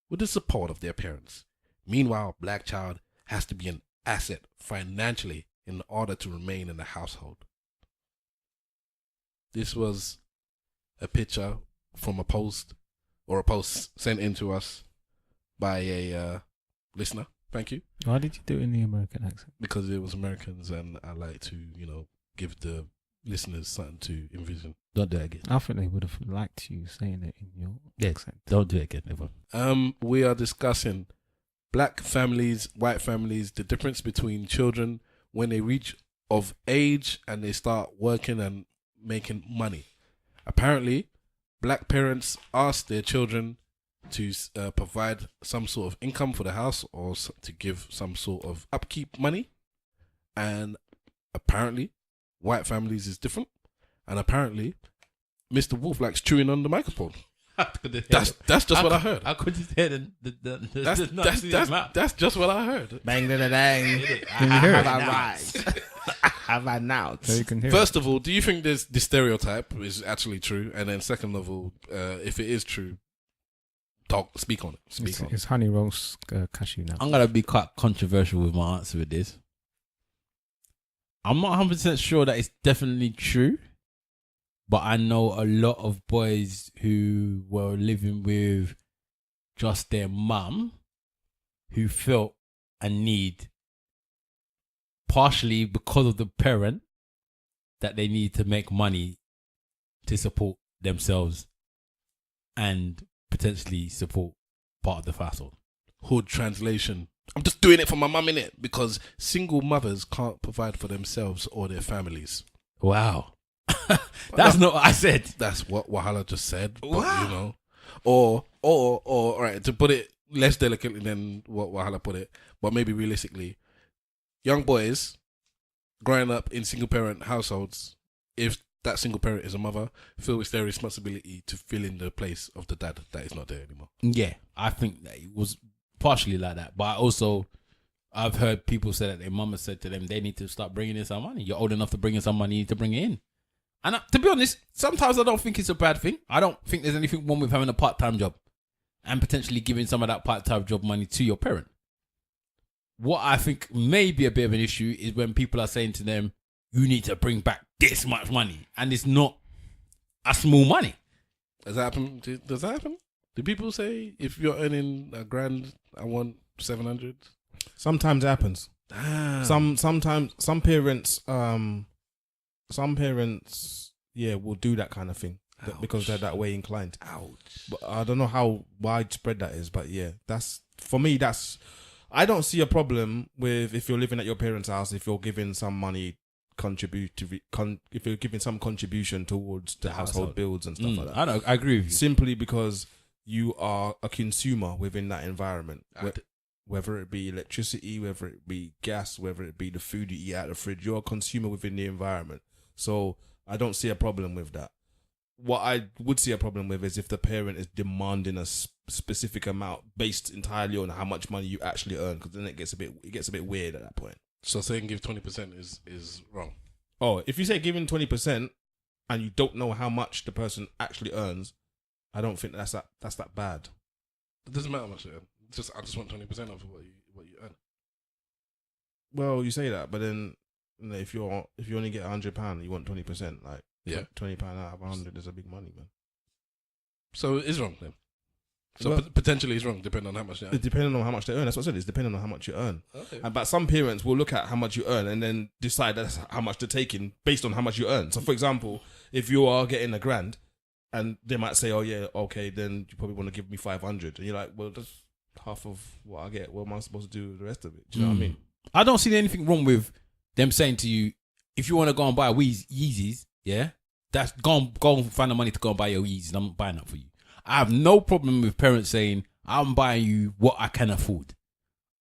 with the support of their parents. Meanwhile, a black child has to be an asset financially in order to remain in the household. This was a picture from a post sent in to us by a listener. Thank you. Why did you do it in the American accent? Because it was Americans and I like to, give the listeners something to envision. Don't do it again. I think they would have liked you saying it in your accent. Don't do it again, ever. We are discussing black families, white families, the difference between children when they reach of age and they start working and making money. Apparently, black parents ask their children to provide some sort of income for the house or to give some sort of upkeep money. And apparently, white families is different. And apparently, Mr. Wolf likes chewing on the microphone. That's just what I heard. I could just hear That's just what I heard. Bang, da, da, dang. Can you hear it? Have I now? So you can hear First of all, do you think this stereotype is actually true? And then second of all, if it is true, speak on it. It's honey roast cashew now. I'm going to be quite controversial with my answer with this. I'm not 100% sure that it's definitely true, but I know a lot of boys who were living with just their mum who felt a need, partially because of the parent, that they need to make money to support themselves and potentially support part of the household. Hood translation. I'm just doing it for my mum, innit? Because single mothers can't provide for themselves or their families. Wow. That's not what I said. That's what Wahala just said. But, Wow. Or all right, to put it less delicately than what Wahala put it, but maybe realistically, young boys growing up in single parent households, if that single parent is a mother, feel it's their responsibility to fill in the place of the dad that is not there anymore. Yeah, I think that it was partially like that. But I've heard people say that their mama said to them, they need to start bringing in some money. You're old enough to bring in some money, you need to bring it in. And to be honest, sometimes I don't think it's a bad thing. I don't think there's anything wrong with having a part-time job and potentially giving some of that part-time job money to your parent. What I think may be a bit of an issue is when people are saying to them, you need to bring back this much money. And it's not a small money. Does that happen? Do people say, if you're earning $1,000, I want 700? Sometimes it happens. Damn. Some parents will do that kind of thing because they're that way inclined. Ouch. But I don't know how widespread that is, but yeah, that's for me. I don't see a problem with if you're living at your parents' house, if you're giving some money if you're giving some contribution towards the household bills and stuff like that. I agree with you. Simply because you are a consumer within that environment. Whether it be electricity, whether it be gas, whether it be the food you eat out of the fridge, you're a consumer within the environment. So I don't see a problem with that. What I would see a problem with is if the parent is demanding a specific amount based entirely on how much money you actually earn, because then it gets a bit weird at that point. So saying give 20% is wrong. Oh, if you say giving 20% and you don't know how much the person actually earns, I don't think that's that bad. It doesn't matter how much they earn. I just want 20% of what you earn. Well, you say that, but then if you only get £100, you want 20%. Like £20 out of 100 is a big money, man. So it is wrong then. So potentially it's wrong, depending on how much they earn. Depending on how much they earn. That's what I said. It's depending on how much you earn. Okay. But some parents will look at how much you earn and then decide that's how much they're taking based on how much you earn. So, for example, if you are getting £1,000, and they might say, "Oh yeah, okay, then you probably want to give me 500," and you're like, "Well, that's half of what I get. What am I supposed to do with the rest of it?" Do you know what I mean? I don't see anything wrong with them saying to you, if you want to go and buy Yeezys, yeah, that's go and find the money to go and buy your Yeezys. I'm not buying that for you. I have no problem with parents saying, I'm buying you what I can afford.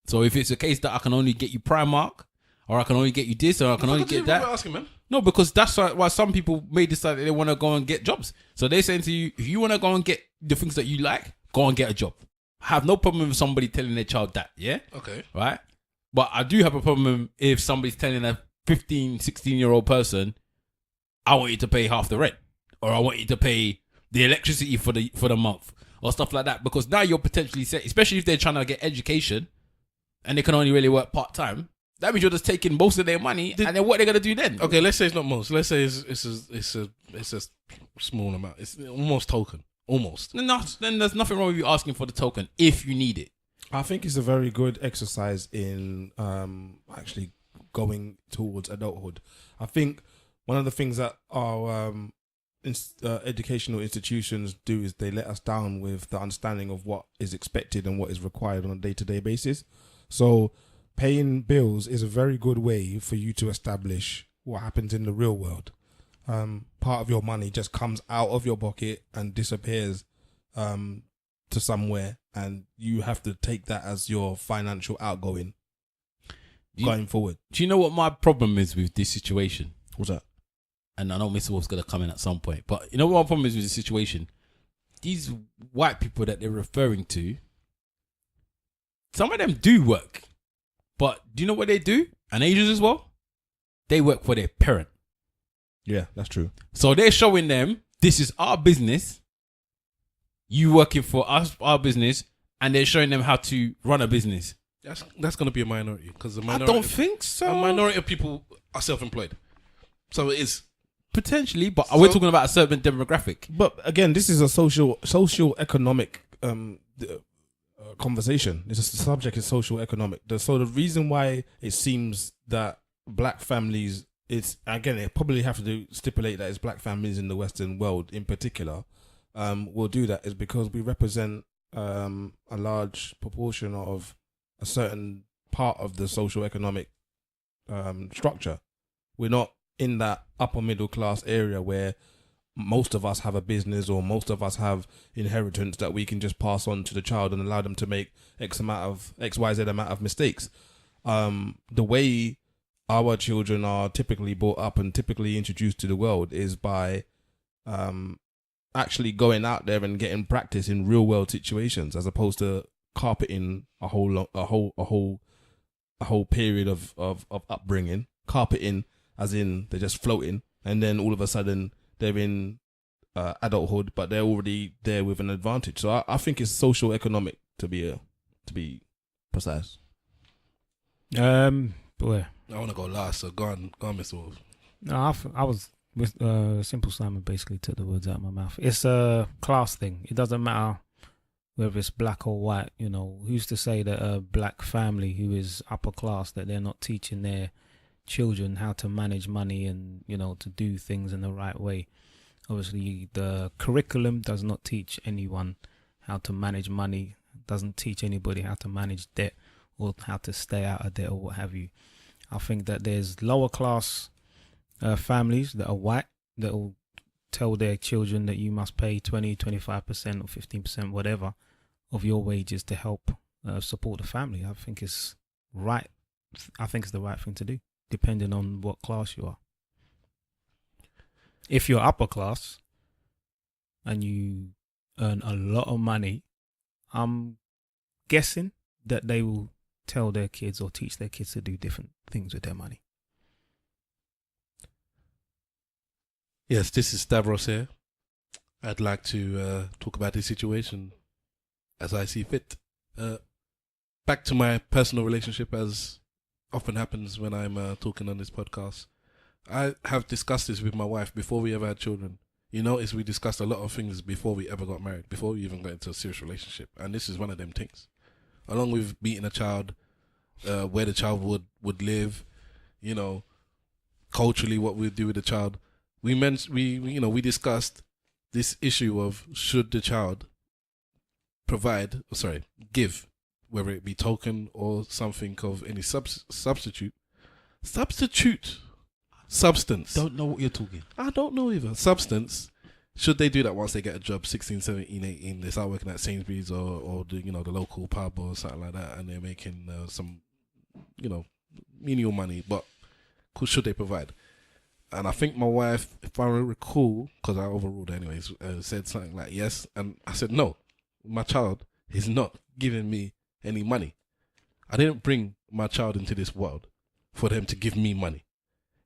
So if it's a case that I can only get you Primark, or I can only get you this, or I can only get that. Asking, man. No, because that's why some people may decide that they want to go and get jobs. So they're saying to you, if you want to go and get the things that you like, go and get a job. I have no problem with somebody telling their child that, yeah? Okay. Right? But I do have a problem if somebody's telling a 15, 16-year-old person, I want you to pay half the rent, or I want you to pay the electricity for the month, or stuff like that. Because now you're potentially set, especially if they're trying to get education and they can only really work part-time, that means you're just taking most of their money, and then what they're gonna do then? Okay, let's say it's not most. Let's say it's a small amount. It's almost token. Almost. Then there's nothing wrong with you asking for the token if you need it. I think it's a very good exercise in actually going towards adulthood. I think one of the things that our educational institutions do is they let us down with the understanding of what is expected and what is required on a day-to-day basis. So paying bills is a very good way for you to establish what happens in the real world. Part of your money just comes out of your pocket and disappears to somewhere, and you have to take that as your financial outgoing going forward. Do you know what my problem is with this situation? What's that? And I know Mr. Wolf's going to come in at some point, but you know what my problem is with this situation? These white people that they're referring to, some of them do work, but do you know what they do? And Asians as well? They work for their parent. Yeah, that's true. So they're showing them, this is our business, you working for us, our business, and they're showing them how to run a business. That's going to be a minority, because I don't think so. A minority of people are self-employed, so it is potentially, but we're talking about a certain demographic. But again, this is a social economic conversation. The subject is social economic. So the reason why it seems that black families, it's again, it probably have to stipulate that it's black families in the Western world in particular, will do that is because we represent a large proportion of a certain part of the social economic structure. We're not in that upper middle class area where most of us have a business or most of us have inheritance that we can just pass on to the child and allow them to make XYZ amount of mistakes. The way our children are typically brought up and typically introduced to the world is by actually going out there and getting practice in real world situations, as opposed to carpeting a whole period of upbringing. Carpeting as in they're just floating, and then all of a sudden they're in adulthood, but they're already there with an advantage. So I think it's social economic to be precise. Boy. I want to go last, so go on, Mr. Wolf. No, I was with Simple Simon basically took the words out of my mouth. It's a class thing. It doesn't matter whether it's black or white. You know, who's to say that a black family who is upper class, that they're not teaching their children how to manage money and, you know, to do things in the right way. Obviously, the curriculum does not teach anyone how to manage money, doesn't teach anybody how to manage debt or how to stay out of debt or what have you. I think that there's lower class families that are white that will tell their children that you must pay 20, 25% or 15%, whatever, of your wages to help support the family. I think it's right. I think it's the right thing to do, depending on what class you are. If you're upper class and you earn a lot of money, I'm guessing that they will tell their kids or teach their kids to do different things with their money? Yes, this is Stavros here. I'd like to talk about this situation as I see fit. Back to my personal relationship, as often happens when I'm talking on this podcast. I have discussed this with my wife before we ever had children. You notice we discussed a lot of things before we ever got married, before we even got into a serious relationship. And this is one of them things. Along with meeting a child, where the child would live, you know, culturally what we'd do with the child. We discussed this issue of should the child give, whether it be token or something of any substance. Don't know what you're talking. I don't know either. Substance. Should they do that once they get a job, 16, 17, 18, they start working at Sainsbury's or the local pub or something like that, and they're making some, menial money, but should they provide? And I think my wife, if I recall, because I overruled anyways, said something like yes, and I said no, my child is not giving me any money. I didn't bring my child into this world for them to give me money.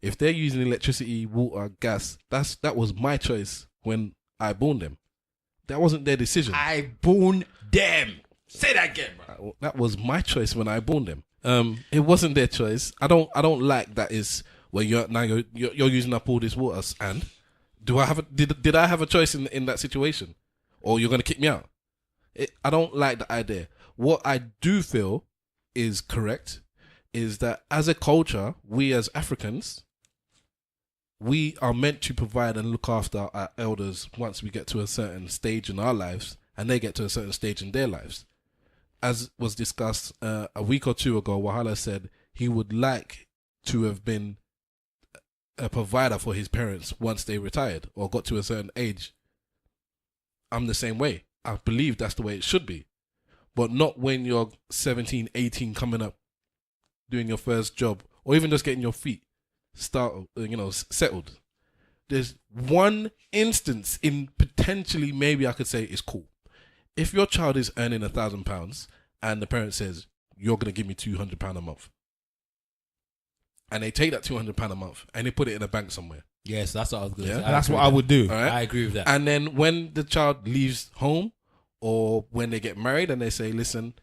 If they're using electricity, water, gas, that was my choice when I born them. That wasn't their decision. I born them. Say that again, bro. That was my choice when I born them. It wasn't their choice. I don't like that is where you're using up all this water. And did I have a choice in that situation, or you're gonna kick me out? I don't like the idea. What I do feel is correct is that as a culture, we as Africans, we are meant to provide and look after our elders once we get to a certain stage in our lives and they get to a certain stage in their lives. As was discussed a week or two ago, Wahala said he would like to have been a provider for his parents once they retired or got to a certain age. I'm the same way. I believe that's the way it should be. But not when you're 17, 18 coming up, doing your first job, or even just getting your feet settled. There's one instance in potentially maybe I could say is cool. If your child is earning £1,000 and the parent says, you're going to give me £200 a month. And they take that £200 a month and they put it in a bank somewhere. Yes, that's what I was going to say. That's what I would do. All right? I agree with that. And then when the child leaves home or when they get married and they say, listen,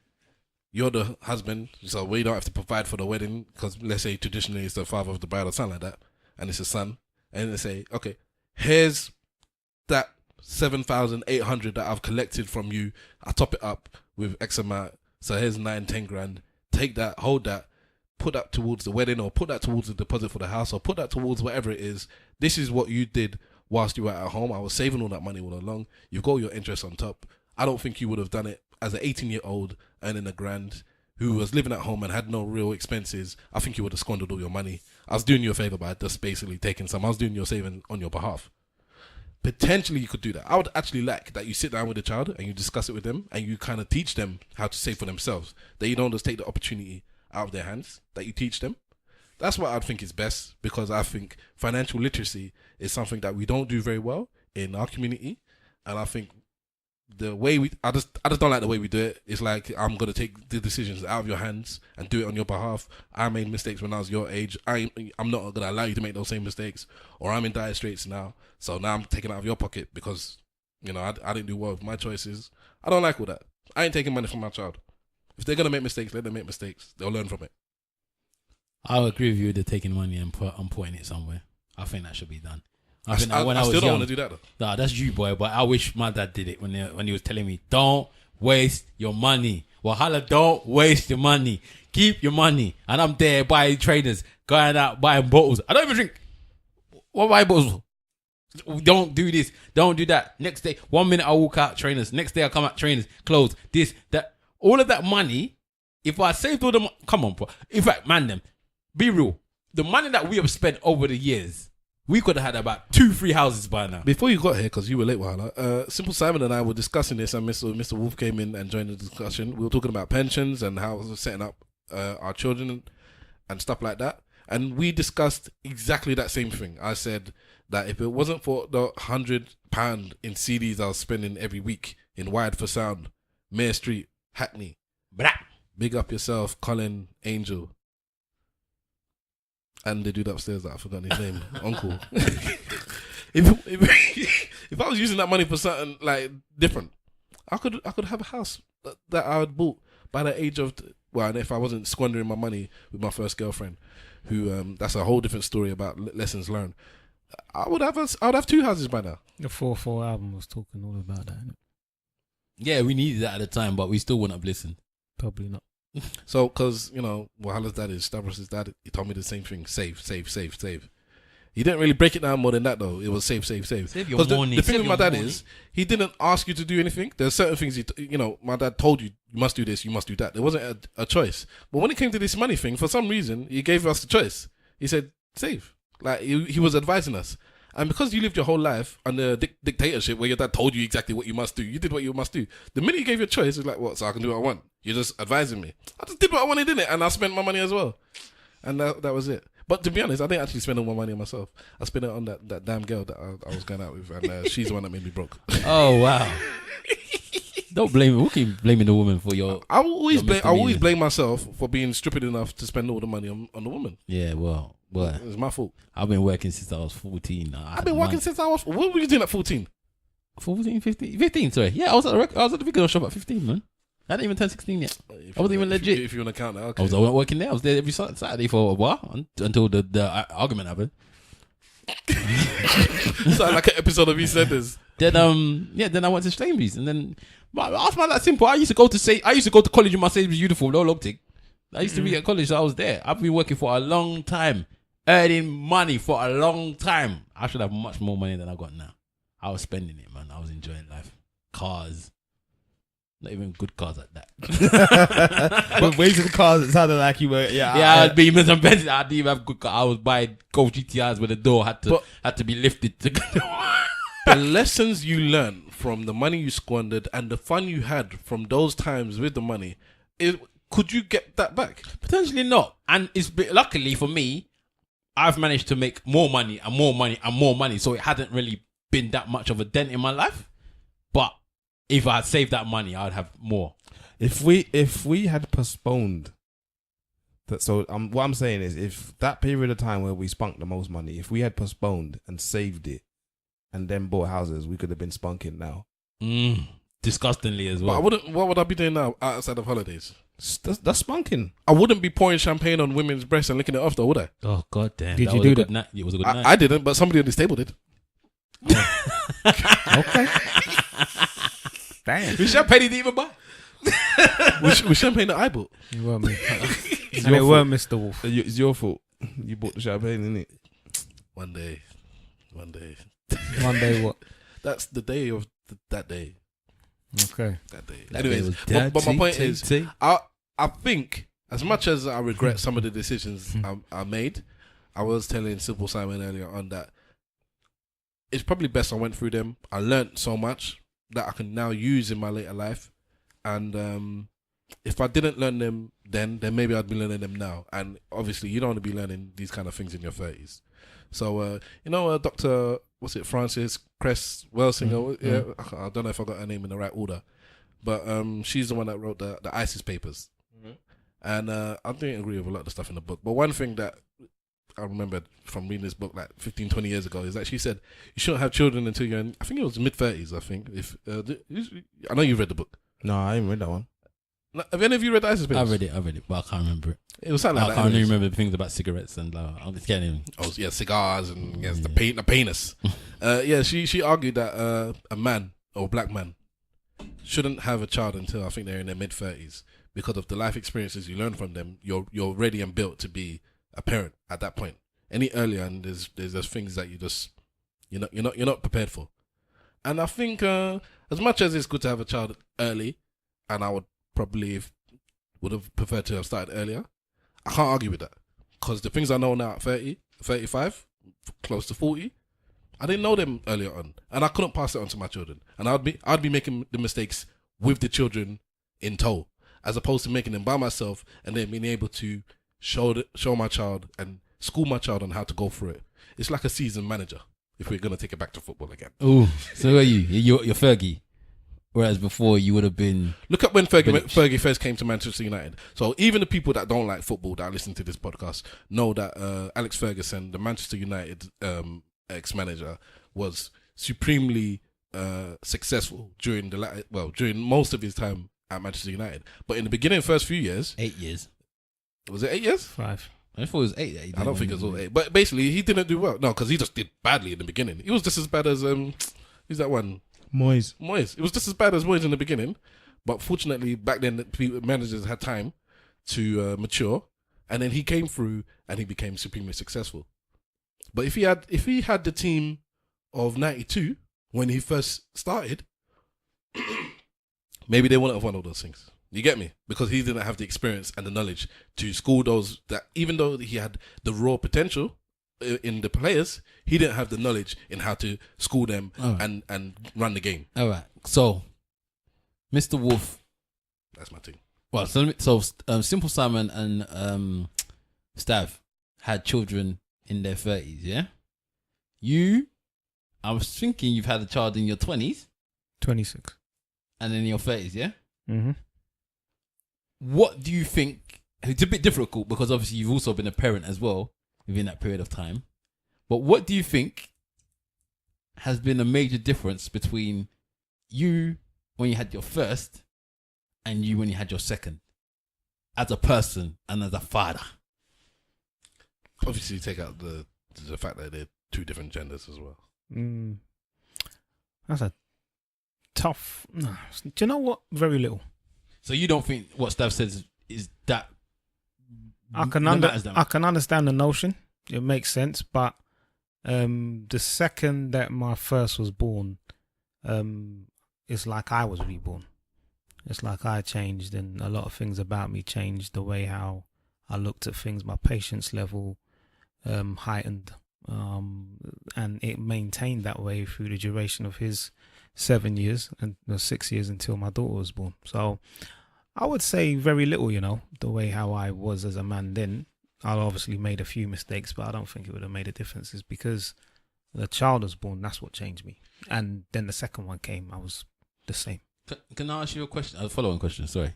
you're the husband, so we don't have to provide for the wedding because let's say traditionally it's the father of the bride or something like that, and it's a son, and they say, okay, here's that 7,800 that I've collected from you. I top it up with X amount, so here's 9-10 grand. Take that, hold that, put that towards the wedding, or put that towards the deposit for the house, or put that towards whatever it is. This is what you did whilst you were at home. I was saving all that money all along. You've got your interest on top. I don't think you would have done it as an 18-year-old earning £1,000 who was living at home and had no real expenses. I think you would have squandered all your money. I was doing you a favor by just basically taking some. I was doing your saving on your behalf. Potentially you could do that. I would actually like that you sit down with the child and you discuss it with them and you kind of teach them how to save for themselves. That you don't just take the opportunity out of their hands, that you teach them. That's what I think is best, because I think financial literacy is something that we don't do very well in our community. And I think the way I just don't like the way we do it. It's like, I'm going to take the decisions out of your hands and do it on your behalf. I made mistakes when I was your age. I'm not going to allow you to make those same mistakes. Or I'm in dire straits now, so now I'm taking it out of your pocket because, I didn't do well with my choices. I don't like all that. I ain't taking money from my child. If they're going to make mistakes, let them make mistakes. They'll learn from it. I'll agree with you with the taking money and putting it somewhere. I think that should be done. I think I when I was still don't young, want to do that though. Nah, that's you, boy. But I wish my dad did it when he was telling me, don't waste your money. Wahala, don't waste your money. Keep your money. And I'm there buying trainers, going out buying bottles. I don't even drink. What buy bottles? Don't do this. Don't do that. Next day, 1 minute I walk out trainers. Next day I come out trainers, clothes, this, that. All of that money, if I saved all the money, come on, bro. In fact, man, them, be real. The money that we have spent over the years, we could have had about 2-3 houses by now. Before you got here, because you were late, Wahala, Simple Simon and I were discussing this, and Mr. Wolf came in and joined the discussion. We were talking about pensions and how we're setting up our children and stuff like that. And we discussed exactly that same thing. I said that if it wasn't for the £100 in CDs I was spending every week in Wired for Sound, Mayor Street, Hackney, Big up yourself, Colin Angel. And the dude upstairs that I forgot his name, Uncle. if I was using that money for something like different, I could have a house that I had bought by the age of, well, and if I wasn't squandering my money with my first girlfriend, who that's a whole different story about lessons learned. I would have 2 houses by now. The 4/4 album was talking all about that. Innit? Yeah, we needed that at the time, but we still wouldn't have listened. Probably not. So, because, Wahalla's dad is Stavros' dad, he told me the same thing. Save. He didn't really break it down more than that, though. It was save. Save your Because money. the thing with my dad is, he didn't ask you to do anything. There's certain things, my dad told you must do this, you must do that. There wasn't a choice. But when it came to this money thing, for some reason, he gave us the choice. He said, save. Like, he was advising us. And because you lived your whole life under dictatorship where your dad told you exactly what you must do, you did what you must do. The minute you gave your choice, it's like, what? So I can do what I want. You're just advising me. I just did what I wanted, didn't it? And I spent my money as well. And that was it. But to be honest, I didn't actually spend all my money on myself. I spent it on that damn girl that I was going out with. And she's the one that made me broke. Oh, wow. Don't blame me. We keep blaming the woman for your... I always blame myself for being stupid enough to spend all the money on the woman. Yeah, well... It's my fault. I've been working since I was 14. I've been working since I was... What were you doing at 14? 14, 15? 15, sorry. Yeah, I was at the video shop at 15, man. I didn't even turn 16 yet. I wasn't even legit. If you want to count that, okay. I was working there. I was there every Saturday for a while until the argument happened. Sound like an episode of EastEnders. Then I went to Sainsbury's and then I found that simple. I used to go to college in my Sainsbury's uniform, no long thing. I used to be at college, so I was there. I've been working for a long time, earning money for a long time. I should have much more money than I got now. I was spending it, man. I was enjoying life. Cars. Not even good cars at that. But ways of the cars, it sounded like you were. Yeah, I'd be Benz. I didn't even have good cars. I was buying Golf GTIs where the door had to be lifted to go. The lessons you learned from the money you squandered and the fun you had from those times with the money, could you get that back? Potentially not. And luckily for me, I've managed to make more money and more money and more money. So it hadn't really been that much of a dent in my life. But if I had saved that money, I'd have more. If we had postponed that, so what I'm saying is, if that period of time where we spunked the most money, if we had postponed and saved it, and then bought houses, we could have been spunking now. Disgustingly as well. But what would I be doing now outside of holidays? That's spunking. I wouldn't be pouring champagne on women's breasts and licking it off, though, would I? Oh, God damn. Did you do that? Night. It was a good night. I didn't, but somebody on this table did. Okay. Damn. With champagne he didn't even buy. with champagne that I bought. You weren't me. And it weren't Mr. Wolf. It's your fault. You bought the champagne, innit? One day. One day what? That's the day of that day. Okay. That day. That Anyways, day was but my point is, I think as much as I regret some of the decisions I made, I was telling Simple Simon earlier on that it's probably best I went through them. I learned so much that I can now use in my later life, and if I didn't learn them then maybe I'd be learning them now. And obviously, you don't want to be learning these kind of things in your 30s. So, Dr. What's it, Frances Cress Welsinger? Yeah, I don't know if I got her name in the right order, but she's the one that wrote the ISIS papers. And I didn't agree with a lot of the stuff in the book. But one thing that I remembered from reading this book like 15, 20 years ago is that she said you shouldn't have children until you're in, I think it was mid-30s, I think. I know you've read the book. No, I ain't read that one. Have any of you read the ISIS papers? I read it, but I can't remember it. It was something like that. I can't even remember things about cigarettes and I'm just getting. Oh yeah, cigars and the penis. She argued that a man or a black man shouldn't have a child until I think they're in their mid-30s because of the life experiences you learn from them. You're ready and built to be a parent at that point. Any earlier, and there's things that you're not prepared for. And I think as much as it's good to have a child early, and I would would have preferred to have started earlier, I can't argue with that. Because the things I know now at 30, 35, close to 40, I didn't know them earlier on. And I couldn't pass it on to my children. And I'd be making the mistakes with the children in tow, as opposed to making them by myself and then being able to show my child and school my child on how to go through it. It's like a seasoned manager, if we're going to take it back to football again. Oh, so who are you? You're Fergie. Whereas before you would have been. Look at when Fergie first came to Manchester United. So even the people that don't like football that listen to this podcast know that Alex Ferguson, the Manchester United ex-manager, was supremely successful during during most of his time at Manchester United. But in the beginning, first few years, 8 years. Was it 8 years? 5. I thought it was 8. I don't think it was all 8. But basically, he didn't do well. No, because he just did badly in the beginning. He was just as bad as who's that one? Moyes. It was just as bad as Moyes in the beginning. But fortunately, back then, managers had time to mature, and then he came through and he became supremely successful. But if he had the team of '92 when he first started, maybe they wouldn't have won all those things. You get me? Because he didn't have the experience and the knowledge to school those that, even though he had the raw potential in the players, he didn't have the knowledge in how to school them and run the game. All right. So, Mr. Wolf. That's my thing. Well, so Simple Simon and Stav had children in their 30s, yeah? I was thinking you've had a child in your 20s. 26. And in your 30s, yeah? Mm-hmm. What do you think? It's a bit difficult because obviously you've also been a parent as well within that period of time. But what do you think has been a major difference between you when you had your first and you when you had your second, as a person and as a father? Obviously, take out the fact that they're two different genders as well. That's a tough. No. Do you know what? Very little. So you don't think what Stav says is that? I can understand the notion. It makes sense, but the second that my first was born, it's like I was reborn. It's like I changed, and a lot of things about me changed. The way how I looked at things, my patience level heightened, and it maintained that way through the duration of his 7 years and 6 years until my daughter was born. So I would say very little, the way how I was as a man then. I obviously made a few mistakes, but I don't think it would have made a difference. It's because the child was born, that's what changed me. And then the second one came, I was the same. Can I ask you a question? A following question, sorry.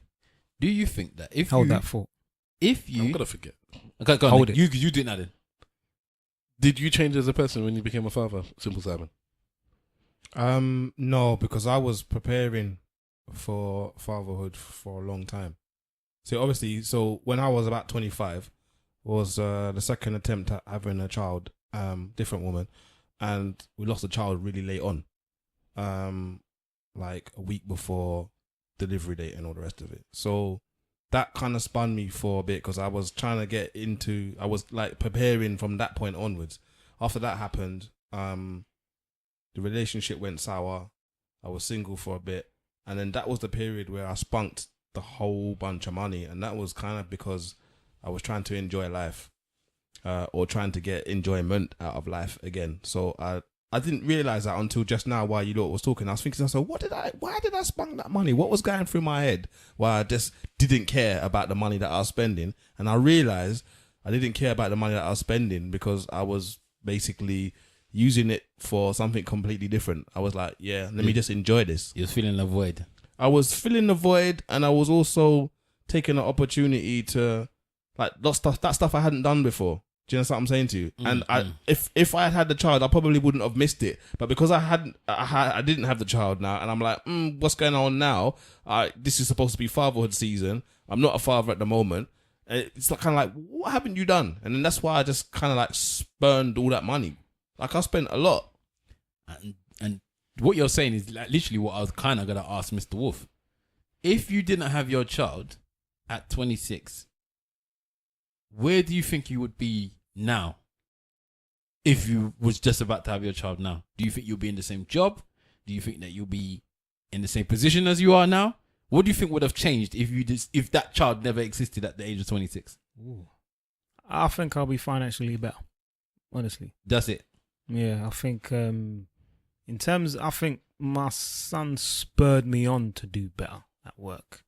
Do you think that if Hold that thought. If you... I'm going to forget. Okay, go on. Hold it. You didn't add it. Did you change as a person when you became a father, Simple Simon? No, because I was preparing for fatherhood for a long time. So when I was about 25, was the second attempt at having a child, different woman, and we lost the child really late on, like a week before delivery date and all the rest of it. So that kind of spun me for a bit because I was trying to I was like preparing from that point onwards. After that happened, the relationship went sour. I was single for a bit, and then that was the period where I spunked the whole bunch of money, and that was kind of because I was trying to enjoy life, or trying to get enjoyment out of life again. So I didn't realize that until just now while you lot was talking. I was thinking, so why did I spunk that money? What was going through my head? Why I just didn't care about the money that I was spending, and I realized I didn't care about the money that I was spending because I was basically using it for something completely different. I was like, let me just enjoy this. You was feeling the void. I was filling the void, and I was also taking the opportunity to like that stuff I hadn't done before. Do you know what I'm saying to you? And if I had the child, I probably wouldn't have missed it. But because I didn't have the child now, and I'm like, what's going on now? This is supposed to be fatherhood season. I'm not a father at the moment. And it's like, kind of like, what haven't you done? And then that's why I just kind of like spurned all that money. Like I spent a lot. And what you're saying is like literally what I was kind of going to ask Mr. Wolf. If you didn't have your child at 26, where do you think you would be now if you was just about to have your child now? Do you think you'll be in the same job? Do you think that you'll be in the same position as you are now? What do you think would have changed if that child never existed at the age of 26? Ooh. I think I'll be financially better, honestly. That's it? Yeah, I think I think my son spurred me on to do better at work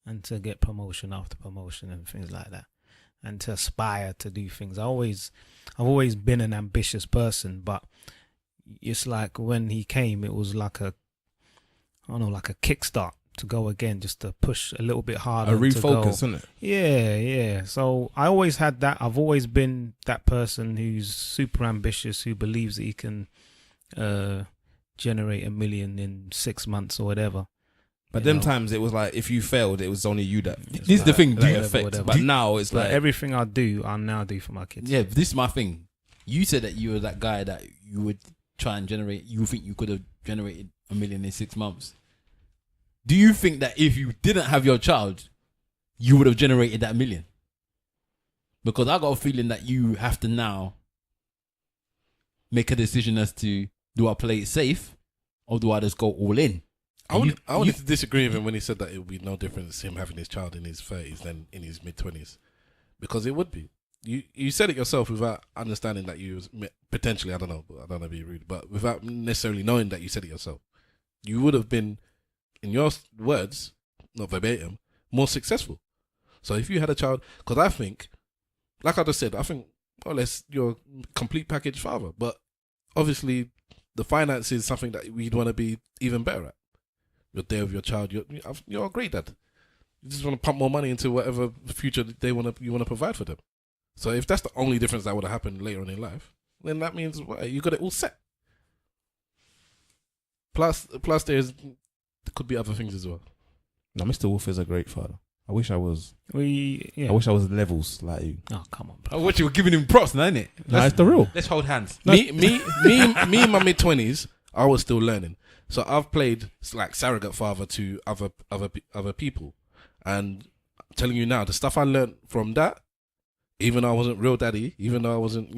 and to get promotion after promotion and things like that, and to aspire to do things. I've always been an ambitious person, but it's like when he came, it was like I don't know, like a kickstart to go again, just to push a little bit harder. A refocus, isn't it? Yeah. So I always had that. I've always been that person who's super ambitious, who believes that he can generate $1 million in 6 months or whatever. But them times it was like, if you failed, it was only you that. This is the thing. Whatever. But now it's like everything I do, I'll now do for my kids. Yeah, this is my thing. You said that you were that guy that you would try and generate. You think you could have generated $1 million in 6 months. Do you think that if you didn't have your child, you would have generated that $1 million? Because I got a feeling that you have to now make a decision as to, do I play it safe or do I just go all in? I wanted to disagree with him when he said that it would be no difference him having his child in his 30s than in his mid-20s. Because it would be. You said it yourself without understanding that you was potentially, I don't know if you're rude, but without necessarily knowing that you said it yourself. You would have been, in your words, not verbatim, more successful. So if you had a child, because I think, like I just said, I think, more or less, you're a complete package father. But obviously, the finance is something that we'd want to be even better at. You're there with your child. You're a great dad. You just want to pump more money into whatever future you want to provide for them. So if that's the only difference that would have happened later on in life, then that means you got it all set. Plus there could be other things as well. No, Mr. Wolf is a great father. I wish I was. I wish I was levels like you. Oh, come on, bro. I wish you were giving him props, isn't it? No, it's the real. Let's hold hands. Me in my mid-20s, I was still learning. So I've played like surrogate father to other people, and I'm telling you now, the stuff I learned from that, even though I wasn't real daddy, even though I wasn't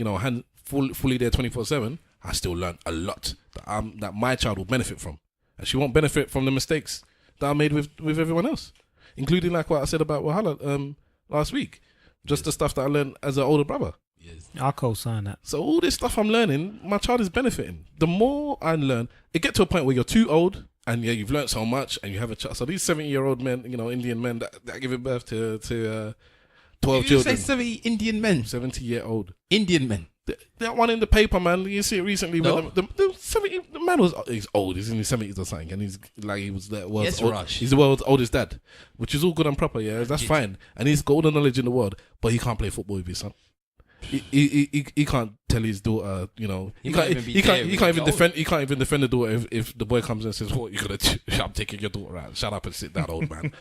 fully there 24/7, I still learned a lot that my child will benefit from, and she won't benefit from the mistakes that I made with everyone else, including like what I said about Wahala last week, just the stuff that I learned as an older brother. Yes. I'll co-sign that. So all this stuff I'm learning, my child is benefiting. The more I learn, it gets to a point where you're too old and you've learned so much and you have a child. So these 70-year-old men, Indian men that give birth to 12 you children. say 70 Indian men? 70-year-old. Indian men. That one in the paper, man. You see it recently. No. When the man he's old. He's in his 70s or something, and he's the world's he's the world's oldest dad, which is all good and proper. Yeah, that's fine. And he's got all the knowledge in the world, but he can't play football with his son. He can't tell his daughter, he can't even defend the daughter if the boy comes and says, "What you gonna do? I'm taking your daughter out. Shut up and sit down, old man."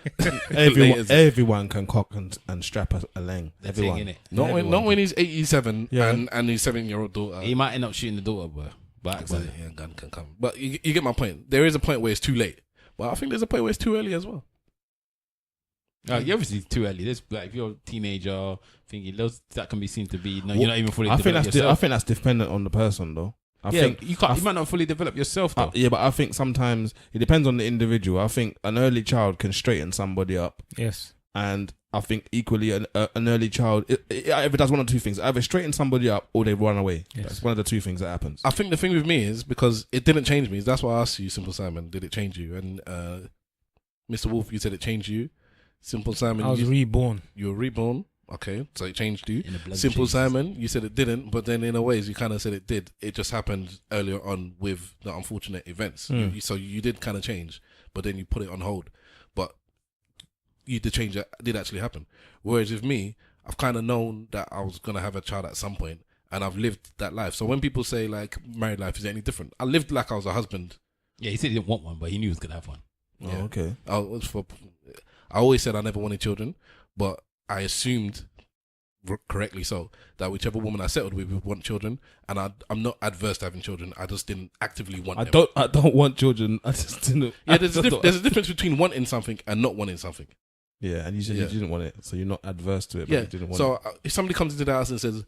Everyone can cock and strap a lang. Everyone. Not when he's 87 and his 7-year-old daughter. He might end up shooting the daughter, bro. But a gun can come. But you get my point. There is a point where it's too late, but I think there's a point where it's too early as well. Obviously it's too early. There's like if you're a teenager thinking that can be seen to be you're not even fully developed yourself. I think that's dependent on the person though. I think you might not fully develop yourself though. But I think sometimes it depends on the individual. I think an early child can straighten somebody up. Yes. And I think equally an early child if it does one or two things, either straighten somebody up or they run away. Yes. That's one of the two things that happens. I think the thing with me is because it didn't change me. That's why I asked you, Simple Simon, did it change you? And Mr. Wolf, you said it changed you. Simple Simon, I was reborn. You were reborn. Okay, so it changed you. Simple Simon, you said it didn't, but then in a ways you kind of said it did. It just happened earlier on with the unfortunate events. So you did kind of change, but then you put it on hold. But the change did actually happen. Whereas with me, I've kind of known that I was going to have a child at some point, and I've lived that life. So when people say like married life is any different, I lived like I was a husband. Yeah, he said he didn't want one, but he knew he was going to have one. Yeah. Oh, okay. I always said I never wanted children, but I assumed, correctly so, that whichever woman I settled with would want children, and I'm not adverse to having children. I just didn't actively want them. I don't want children. I just didn't. Yeah, there's a difference between wanting something and not wanting something. Yeah, and you said you didn't want it, so you're not adverse to it. But you didn't want so if somebody comes into the house and says,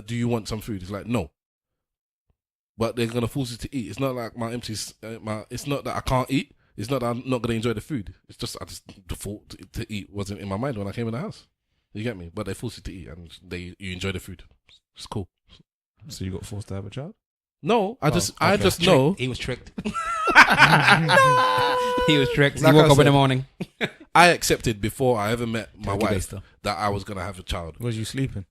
"Do you want some food?" It's like no, but they're gonna force you to eat. It's not like my empties. It's not that I can't eat. It's not that I'm not going to enjoy the food. It's just the thought to eat wasn't in my mind when I came in the house. You get me? But they force you to eat and you enjoy the food. It's cool. So you got forced to have a child? No, I just know. He was tricked. He was tricked. Like he woke up in the morning. I accepted before I ever met my wife that I was going to have a child. Was you sleeping?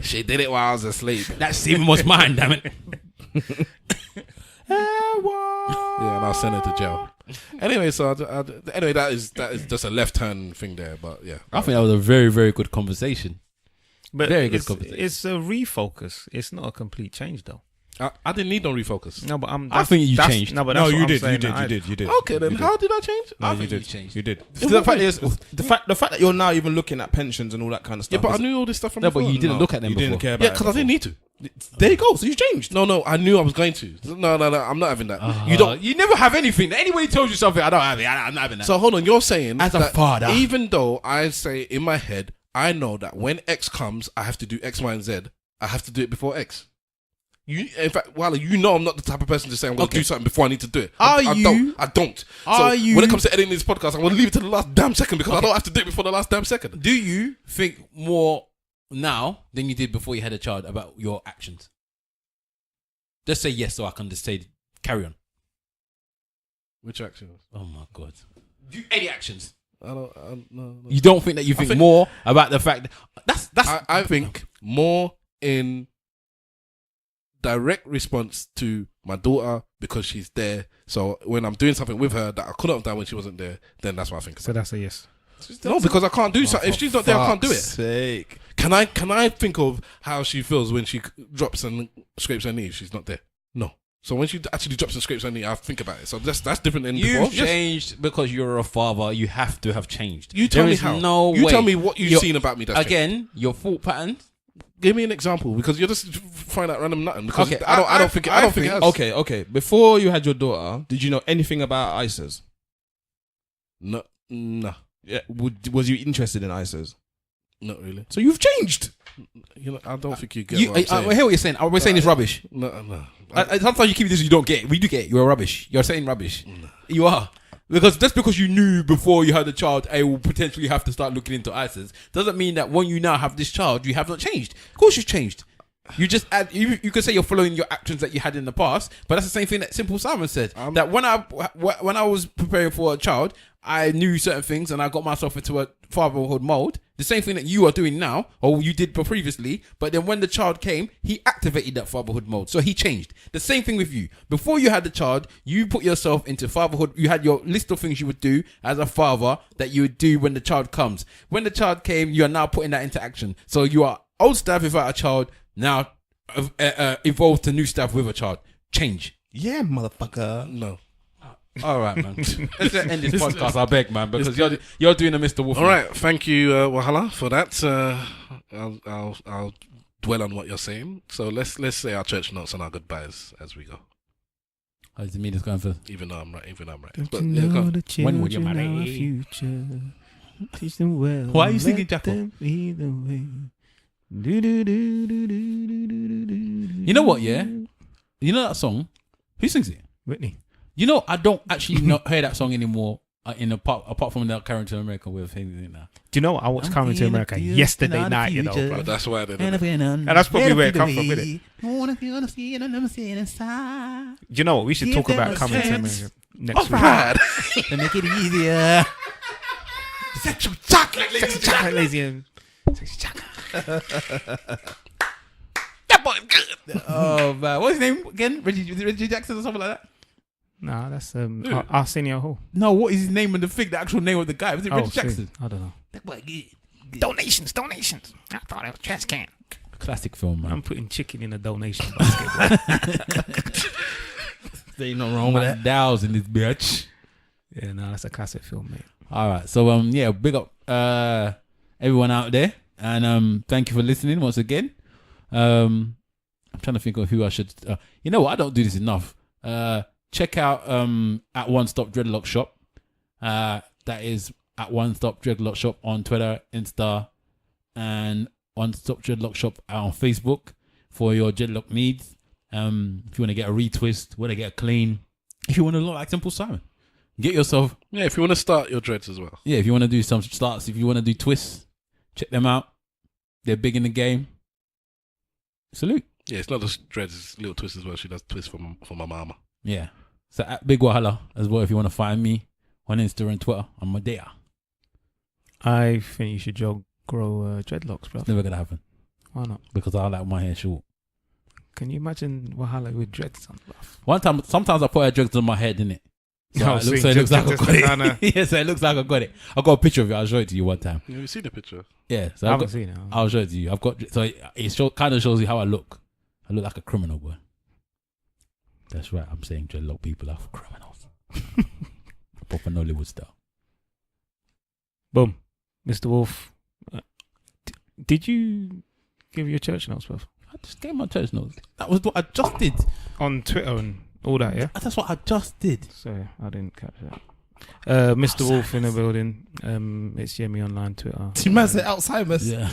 She did it while I was asleep. That semen was mine, damn it. Yeah, and I'll send her to jail. Anyway, so anyway, that is just a left turn thing there, but yeah. I think that was a very, very good conversation. But Very good it's, conversation. it's a refocus. It's not a complete change, though. I didn't need no refocus. No, but I think you changed. No, but No, that's you what I'm did. saying, You did. Okay, then how did I change? No, I you think did. you changed. You did. In The what fact way? is, the fact that you're now even looking at pensions and all that kind of Yeah, stuff. but I is- knew all this stuff from No, before. but you didn't No, look at them you before. didn't care about Yeah, it because I didn't need to. There you go. So you changed. No, I knew I was going to. No, I'm not having that. You don't. You never have anything. Anybody tells you something, I don't have it. I'm not having that. So hold on, you're saying As a that father. even though I say in my head, I know that when X comes, I have to do X, Y, and Z. I have to do it before X. In fact, Wally, you know I'm not the type of person to say I'm going to do something before I need to do it. I don't. Are you? When it comes to editing this podcast, I'm going to leave it to the last damn second because I don't have to do it before the last damn second. Do you think more now than you did before you had a child about your actions? Just say yes so I can just say carry on. Which actions? Oh my God. Any actions? No. You don't think that you think more about the fact that that's I think more in direct response to my daughter because she's there. So when I'm doing something with her that I couldn't have done when she wasn't there, then that's what I think. So that's a yes. No, because I can't do something. If she's not there, I can't do it. Sake. Can I think of how she feels when she drops and scrapes her knee if she's not there? No. So when she actually drops and scrapes her knee, I think about it. So that's different than before. You've changed because you're a father. You have to have changed. You tell There me is how. No you way. tell me what you've You're- seen about me. That's changed. Again, your thought pattern. Give me an example because you're just find out random nothing. Because Okay, I don't think it has. Okay. Before you had your daughter, did you know anything about ISIS? No. Yeah. Was you interested in ISIS? Not really. So you've changed. You know, I don't think you get what I'm I saying. hear what you're saying. We're saying it's rubbish. No. Sometimes you keep this, you don't get it. We do get it. You're rubbish. You're saying rubbish. You are. Because just because you knew before you had a child, I will potentially have to start looking into ISIS, doesn't mean that when you now have this child, you have not changed. Of course you've changed. You just add, you could say you're following your actions that you had in the past, but that's the same thing that Simple Simon said. That when I was preparing for a child, I knew certain things and I got myself into a fatherhood mode. The same thing that you are doing now, or you did previously, but then when the child came, he activated that fatherhood mode. So he changed. The same thing with you. Before you had the child, you put yourself into fatherhood. You had your list of things you would do as a father that you would do when the child comes. When the child came, you are now putting that into action. So you are old stuff without a child, now evolved to new stuff with a child. Change. Yeah, motherfucker. No. All right, man. Let's end this podcast, I beg, man, because you're doing a Mr. Wolf. All right, thank you, Wahala, for that. I'll dwell on what you're saying. So let's say our church notes and our goodbyes as we go. How does it mean it's going for? Even though I'm right. Don't But, you yeah, go know on. the When will you children marry? are our future? Teach them well. Why are you let singing, Jacko? them lead the way. Do, do, do, do, do, do, do, do. You know what, yeah? You know that song? Who sings it? Whitney. You know, I don't actually hear that song anymore apart from the Current to America with him now. Do you know what? I watched Coming to America yesterday night, you know, bro. But that's why they did it. And that's probably where it comes from, isn't it? Do you know what? We should talk about Coming to America next week. To make it easier. Sexual chocolate, lazy and sexy chocolate. That boy's good. Oh, man. What's his name again? Reggie Jackson or something like that? Nah, that's Arsenio Hall. No, what is his name and the actual name of the guy? Was it Reggie shit. Jackson? I don't know. That boy good. Donations. I thought it was trash can. Classic film, man. I'm putting chicken in a donation basket. There ain't nothing wrong with that. Dow's in this bitch. Yeah, no, that's a classic film, mate. All right, so yeah, big up everyone out there, and thank you for listening once again. I'm trying to think of who I should. You know what? I don't do this enough. Check out at One Stop Dreadlock Shop. That is at One Stop Dreadlock Shop on Twitter, Insta, and One Stop Dreadlock Shop on Facebook for your dreadlock needs. If you want to get a retwist, want to get a clean, if you want to look like Simple Simon, get yourself. Yeah, if you want to start your dreads as well. Yeah, if you want to do some starts, if you want to do twists, check them out. They're big in the game. Salute. Yeah, it's not just dreads, it's little twists as well. She does twists for my mama. Yeah. So at Big Wahala as well, if you want to find me on Insta and Twitter, I'm there. I think you should grow dreadlocks, bro. It's never going to happen Why not? because I like my hair short. Can you imagine Wahala with dreads on? One time, sometimes I put her drugs on my head, innit? So it looks like I got it. Yeah, so it looks like I got it. I got a picture of it. I'll show it to you one time. Have you seen the picture? Yeah, so I haven't seen it. I'll show it to you. I've got so it kind of shows you how I look. I look like a criminal, boy. That's right. I'm saying dreadlock people are criminals. Proper Nollywood style. Boom, Mr. Wolf. Did you give your church notes, bro? I just gave my church notes. That was what I just did On Twitter and all that, yeah? That's what I just did. Sorry, I didn't catch that. Mr. Wolf in the building. It's Yemi Online Twitter. You man said Alzheimer's. Yeah.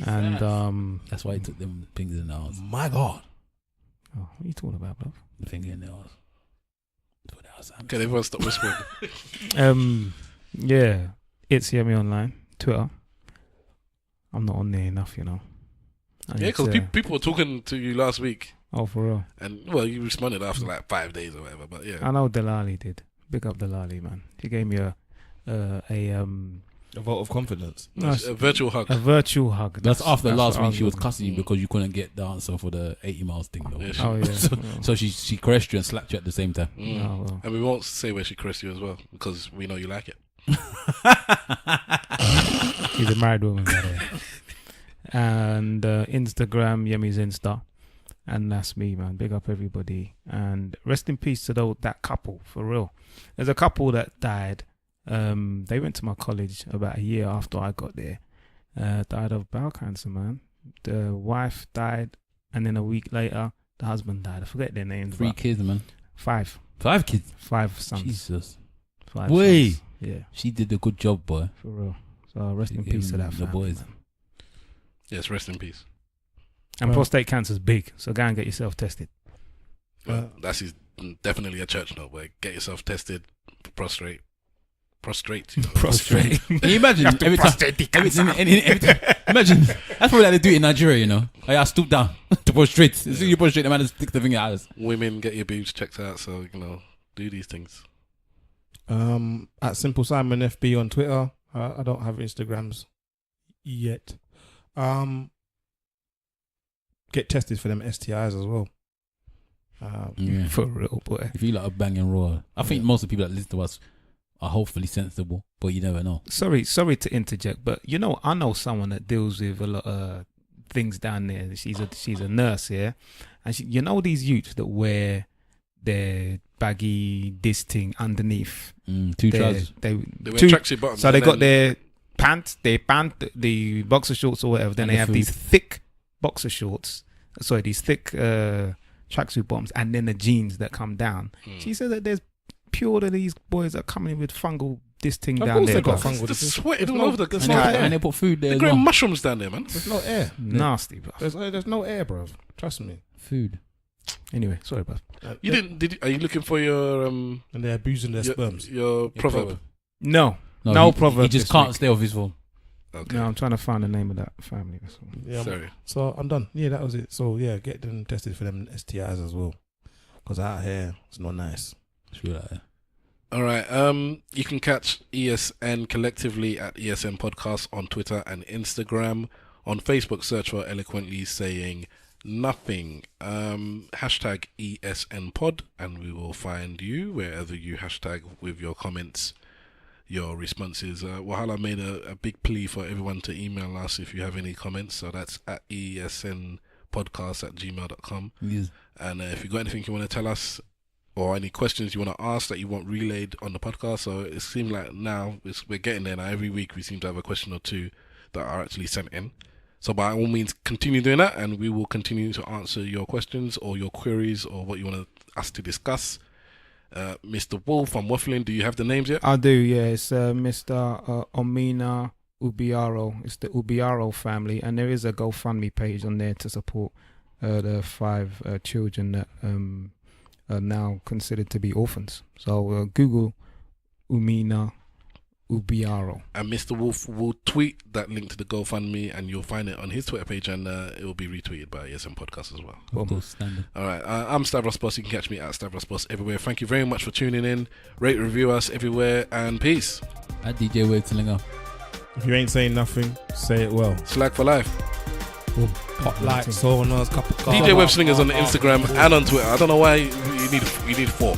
And that's why he took them fingers in the arse. My God. oh, what are you talking about, bro? The finger in the arse. That's what Can everyone stop whispering? Yeah, it's Yemi Online Twitter. I'm not on there enough, you know. Yeah, because people were talking to you last week. Oh, for real. And, well, you responded after like 5 days or whatever, but yeah. I know Delali did. Big up Delali, man. He gave me a vote of confidence. No, A virtual hug. a virtual hug. That's after last what I week she was looking cussing you because you couldn't get the answer for the 80 miles thing, though. Yeah, for. Oh, yeah. So she caressed you and slapped you at the same time. Oh, well. And we won't say where she caressed you as well, because we know you like it. He's a married woman, by the way. And Instagram, Yemi's Insta. And that's me, man. Big up everybody. And rest in peace to that couple, for real. There's a couple that died. They went to my college about a year after I got there. Died of bowel cancer, man. The wife died, and then a week later, the husband died. I forget their names. 3 kids, man. 5. 5 kids? 5 sons. Jesus. 5 Wait. sons. Yeah, She did a good job, boy. for real. So rest in peace to that The family, boys. man. Yes, rest in peace. And prostate cancer's big, so go and get yourself tested. Well, that's definitely a church note, where get yourself tested, prostrate. You know. Prostrate. Can you imagine every time? Imagine that's probably like they do it in Nigeria, you know. I stoop down to prostrate. As soon as you prostrate, the man just sticks the finger out. Us. Women, get your boobs checked out, so, you know, do these things. At Simple Simon FB on Twitter. I don't have Instagrams yet. Get tested for them STIs as well. Yeah. For real, boy. If you like a banging raw, I think most of the people that listen to us are hopefully sensible, but you never know. Sorry to interject, but you know, I know someone that deals with a lot of things down there. She's a nurse, yeah, and you know these youths that wear their baggy this thing underneath. 2 trousers. They wear tracksuit bottoms. So they got their pants, the boxer shorts or whatever. Then And they the have food. these thick boxer shorts. Sorry, these thick tracksuit bottoms, and then the jeans that come down. She said that there's pure of these boys that are coming in with fungal this thing Of down course there. they got bruv. fungal. They're sweating all no- over the there's And, no they, air. and they put food there They're as growing well. mushrooms down there, man. There's no air. Nasty, bro. There's no air, bro. Trust me. Food. Anyway, sorry, bro. You didn't? Are you looking for your And they're abusing their sperms. Your proverb? No No, he proverb just this can't week. stay off his phone. Okay. No, I'm trying to find the name of that family. That's all. Yeah, Sorry. so I'm done. Yeah, that was it. So yeah, get them tested for them STIs as well. Because out here, it's not nice. It's really like that. All right. You can catch ESN collectively at ESN Podcast on Twitter and Instagram. On Facebook, search for Eloquently Saying Nothing. Hashtag ESN Pod, and we will find you wherever you hashtag with your comments, your responses. Wahala made a big plea for everyone to email us if you have any comments. So that's at esnpodcast@gmail.com. Yes. And if you got anything you want to tell us, or any questions you want to ask that you want relayed on the podcast. So it seems like now we're getting there now. Every week we seem to have a question or two that are actually sent in. So by all means, continue doing that, and we will continue to answer your questions or your queries or what you want us to discuss. Mr. Wolf, I'm waffling. Do you have the names yet? I do, yeah. It's Mr. Omina Ubiaro. It's the Ubiaro family, and there is a GoFundMe page on there to support the 5 children that are now considered to be orphans. So Google Umina Ubiaro. And Mr. Wolf will tweet that link to the GoFundMe, and you'll find it on his Twitter page, and it will be retweeted by ESN Podcast as well. Of course, standard. All right, I'm Stavros Boss. You can catch me at Stavros Boss everywhere. Thank you very much for tuning in. Rate, review us everywhere, and peace. At DJ Wade Tillinger. If you ain't saying nothing, say it well. Slag for life. Hot lights, saunas, cup of coffee. DJ Web Slingers on the Instagram and on Twitter. I don't know why you need 4. Or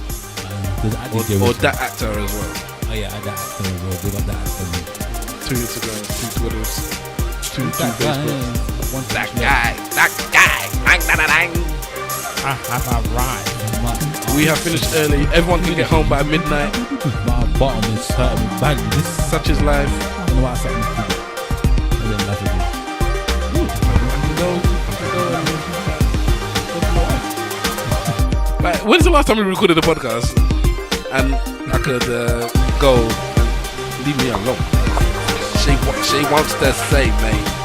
that actor as well. Oh yeah, that actor as well. Big up that actor. 2 Instagrams, 2 Twitters, 2 Facebook. That guy. I have arrived. We have finished early. Everyone can get home by midnight. My bottom is hurting me badly. This is Such is life. I don't know why I said this. I didn't laugh at Like, when's the last time we recorded a podcast and I could go and leave me alone? She wants to say, mate.